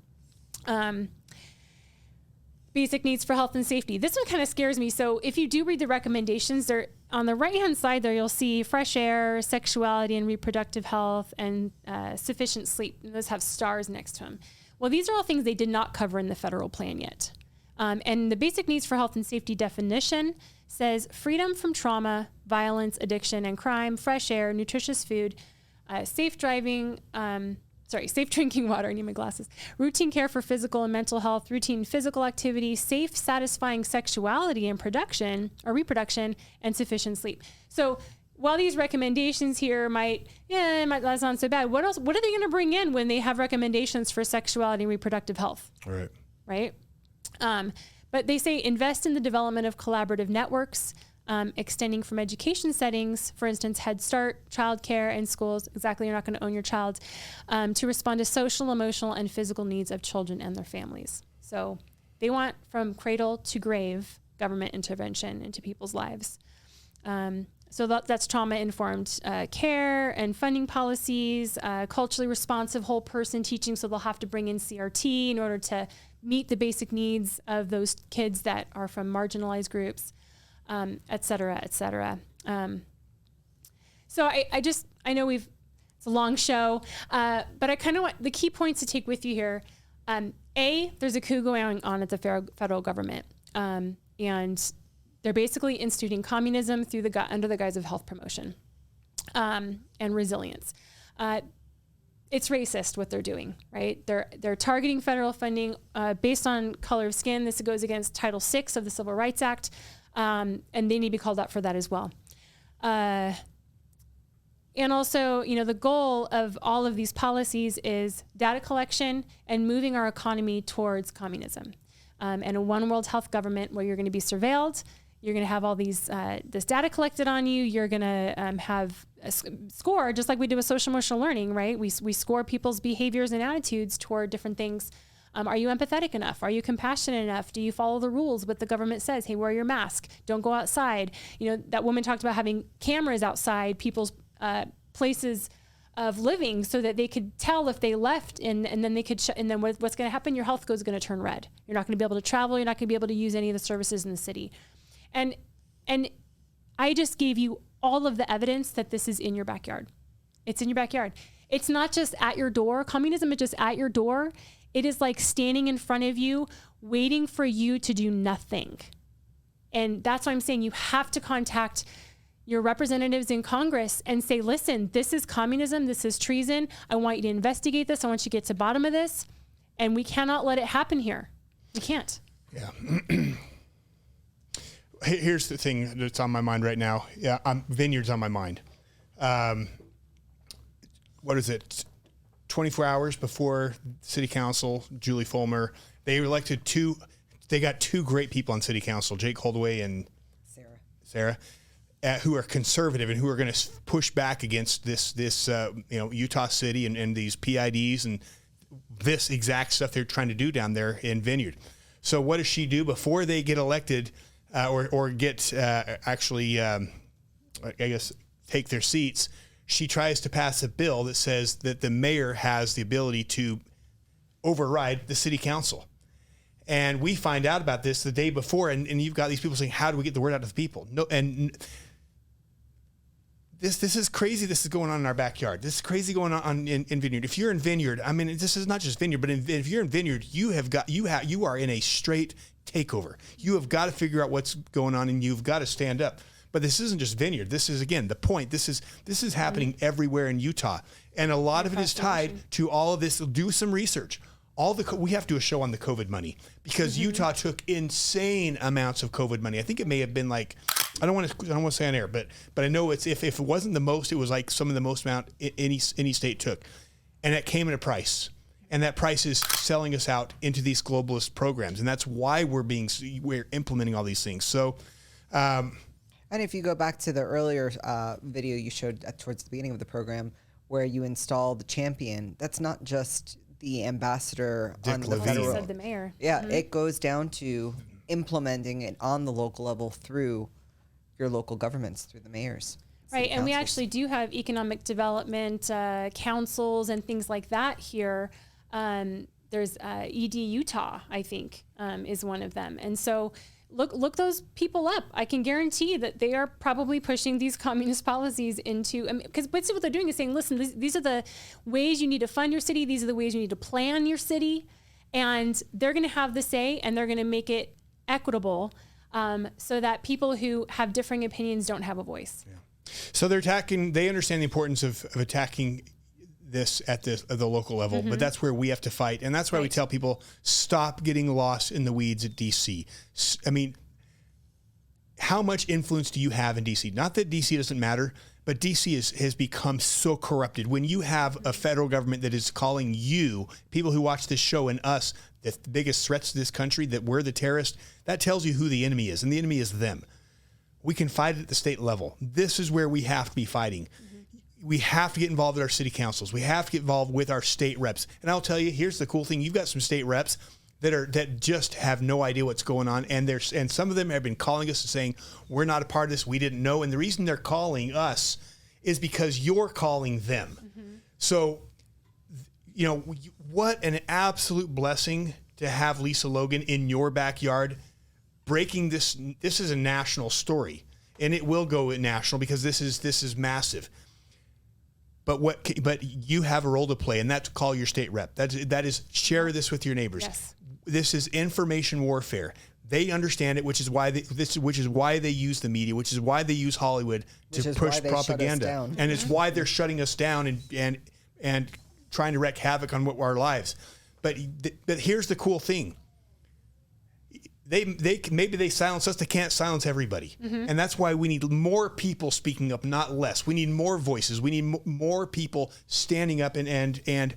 Basic needs for health and safety. This one kind of scares me. So if you do read the recommendations, they're on the right-hand side there, you'll see fresh air, sexuality and reproductive health, and sufficient sleep. And those have stars next to them. Well, these are all things they did not cover in the federal plan yet. And the basic needs for health and safety definition says freedom from trauma, violence, addiction, and crime, fresh air, nutritious food, safe drinking water, I need my glasses, routine care for physical and mental health, routine physical activity, safe, satisfying sexuality and reproduction, and sufficient sleep. So while these recommendations here might not sound so bad, what else? What are they going to bring in when they have recommendations for sexuality and reproductive health? Right. But they say invest in the development of collaborative networks, extending from education settings, for instance, Head Start, childcare, and schools. Exactly, you're not going to own your child, to respond to social, emotional, and physical needs of children and their families. So they want from cradle to grave government intervention into people's lives. So that's trauma-informed care and funding policies, culturally responsive whole person teaching. So they'll have to bring in CRT in order to meet the basic needs of those kids that are from marginalized groups, et cetera, et cetera. So I know it's a long show, but I kind of want the key points to take with you here. There's a coup going on at the federal government, and they're basically instituting communism under the guise of health promotion and resilience. It's racist what they're doing, right? They're targeting federal funding based on color of skin. This goes against Title VI of the Civil Rights Act, and they need to be called out for that as well. And also, the goal of all of these policies is data collection and moving our economy towards communism, and a one world health government where you're going to be surveilled. You're going to have all this data collected on you. You're going to have a score, just like we do with social emotional learning, right? We score people's behaviors and attitudes toward different things. Are you empathetic enough? Are you compassionate enough? Do you follow the rules? What the government says? Hey, wear your mask. Don't go outside. That woman talked about having cameras outside people's places of living so that they could tell if they left, and then they could and then what's going to happen? Your health is going to turn red. You're not going to be able to travel. You're not going to be able to use any of the services in the city. And I just gave you all of the evidence that this is in your backyard. It's in your backyard. It's not just at your door. Communism is just at your door. It is like standing in front of you, waiting for you to do nothing. And that's why I'm saying you have to contact your representatives in Congress and say, listen, this is communism. This is treason. I want you to investigate this. I want you to get to the bottom of this. And we cannot let it happen here. We can't. Yeah. Here's the thing that's on my mind right now. Yeah, Vineyard's on my mind. What is it? 24 hours before City Council, Julie Fulmer, they elected they got two great people on City Council, Jake Holdaway and Sarah, who are conservative and who are going to push back against this Utah City and these PIDs and this exact stuff they're trying to do down there in Vineyard. So what does she do before they get elected or get take their seats? She tries to pass a bill that says that the mayor has the ability to override the city council. And we find out about this the day before, and you've got these people saying, how do we get the word out to the people? No, and this is crazy. This is going on in our backyard. This is crazy going on in Vineyard. If you're in Vineyard, I mean, this is not just Vineyard, but if you're in Vineyard, you are in a straight takeover. You have got to figure out what's going on, and you've got to stand up. But this isn't just Vineyard. This is, again, the point. This is happening everywhere in Utah, and a lot of it is tied to all of this. Do some research. We have to do a show on the COVID money, because Utah took insane amounts of COVID money. I think it may have been like, I don't want to say on air, but I know it's if it wasn't the most, it was like some of the most amount any state took, and it came at a price, and that price is selling us out into these globalist programs, and that's why we're implementing all these things. So. And if you go back to the earlier video you showed towards the beginning of the program, where you install the champion, that's not just the ambassador on the federal. Said the mayor. Yeah, it goes down to implementing it on the local level through your local governments, through the mayors. Right, and we actually do have economic development councils and things like that here. There's ED Utah, I think, is one of them. And so look those people up. I can guarantee that they are probably pushing these communist policies into, because basically what they're doing is saying, listen, these are the ways you need to fund your city. These are the ways you need to plan your city. And they're going to have the say, and they're going to make it equitable so that people who have differing opinions don't have a voice. Yeah. So they understand the importance of attacking this at the local level, but that's where we have to fight. And that's why we tell people, stop getting lost in the weeds at DC. I mean, how much influence do you have in DC? Not that DC doesn't matter, but DC has become so corrupted. When you have a federal government that is calling you, people who watch this show, and us, the biggest threats to this country, that we're the terrorists, that tells you who the enemy is, and the enemy is them. We can fight it at the state level. This is where we have to be fighting. We have to get involved with our city councils. We have to get involved with our state reps. And I'll tell you, here's the cool thing. You've got some state reps that just have no idea what's going on. And some of them have been calling us and saying, we're not a part of this. We didn't know. And the reason they're calling us is because you're calling them. So, what an absolute blessing to have Lisa Logan in your backyard breaking this. This is a national story, and it will go national because this is massive. But you have a role to play, and that's call your state rep. That is share this with your neighbors. Yes. This is information warfare. They understand it, which is why they use the media, which is why they use Hollywood to push propaganda, and it's why they're shutting us down and trying to wreak havoc on our lives. But here's the cool thing. Maybe they silence us. They can't silence everybody. And that's why we need more people speaking up, not less. We need more voices. We need more people standing up and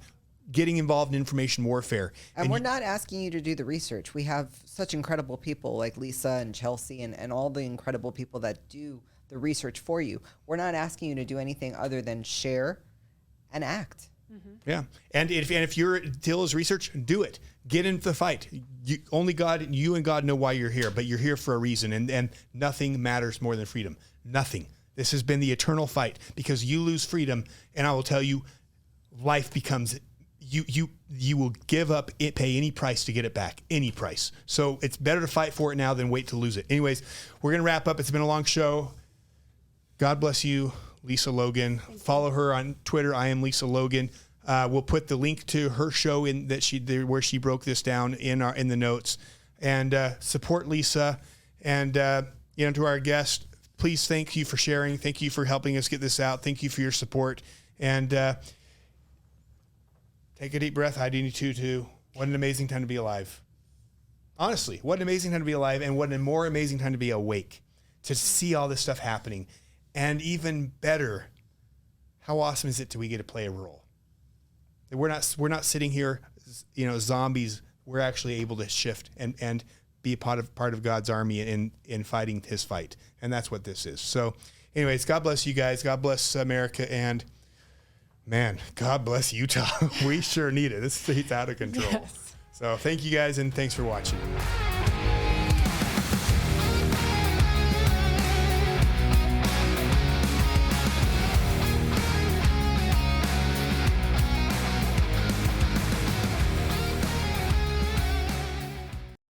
getting involved in information warfare. And we're not asking you to do the research. We have such incredible people like Lisa and Chelsea and all the incredible people that do the research for you. We're not asking you to do anything other than share and act. Yeah. And if your deal is research, do it. Get into the fight. You and God know why you're here, but you're here for a reason, and nothing matters more than freedom. Nothing. This has been the eternal fight, because you lose freedom, and I will tell you, life becomes, you will give up, pay any price to get it back, any price. So it's better to fight for it now than wait to lose it. Anyways, we're going to wrap up. It's been a long show. God bless you, Lisa Logan. Follow her on Twitter. I am Lisa Logan. We'll put the link to her show where she broke this down in the notes, and support Lisa. And to our guest, please, thank you for sharing. Thank you for helping us get this out. Thank you for your support. And take a deep breath. ID22. What an amazing time to be alive. Honestly, what an amazing time to be alive, and what a more amazing time to be awake, to see all this stuff happening. And even better, how awesome is it that we get to play a role? We're not sitting here, zombies. We're actually able to shift and be a part of God's army in fighting his fight. And that's what this is. So anyways, God bless you guys. God bless America. And Man, God bless Utah. We sure need it. This state's out of control. Yes. So thank you guys, and thanks for watching.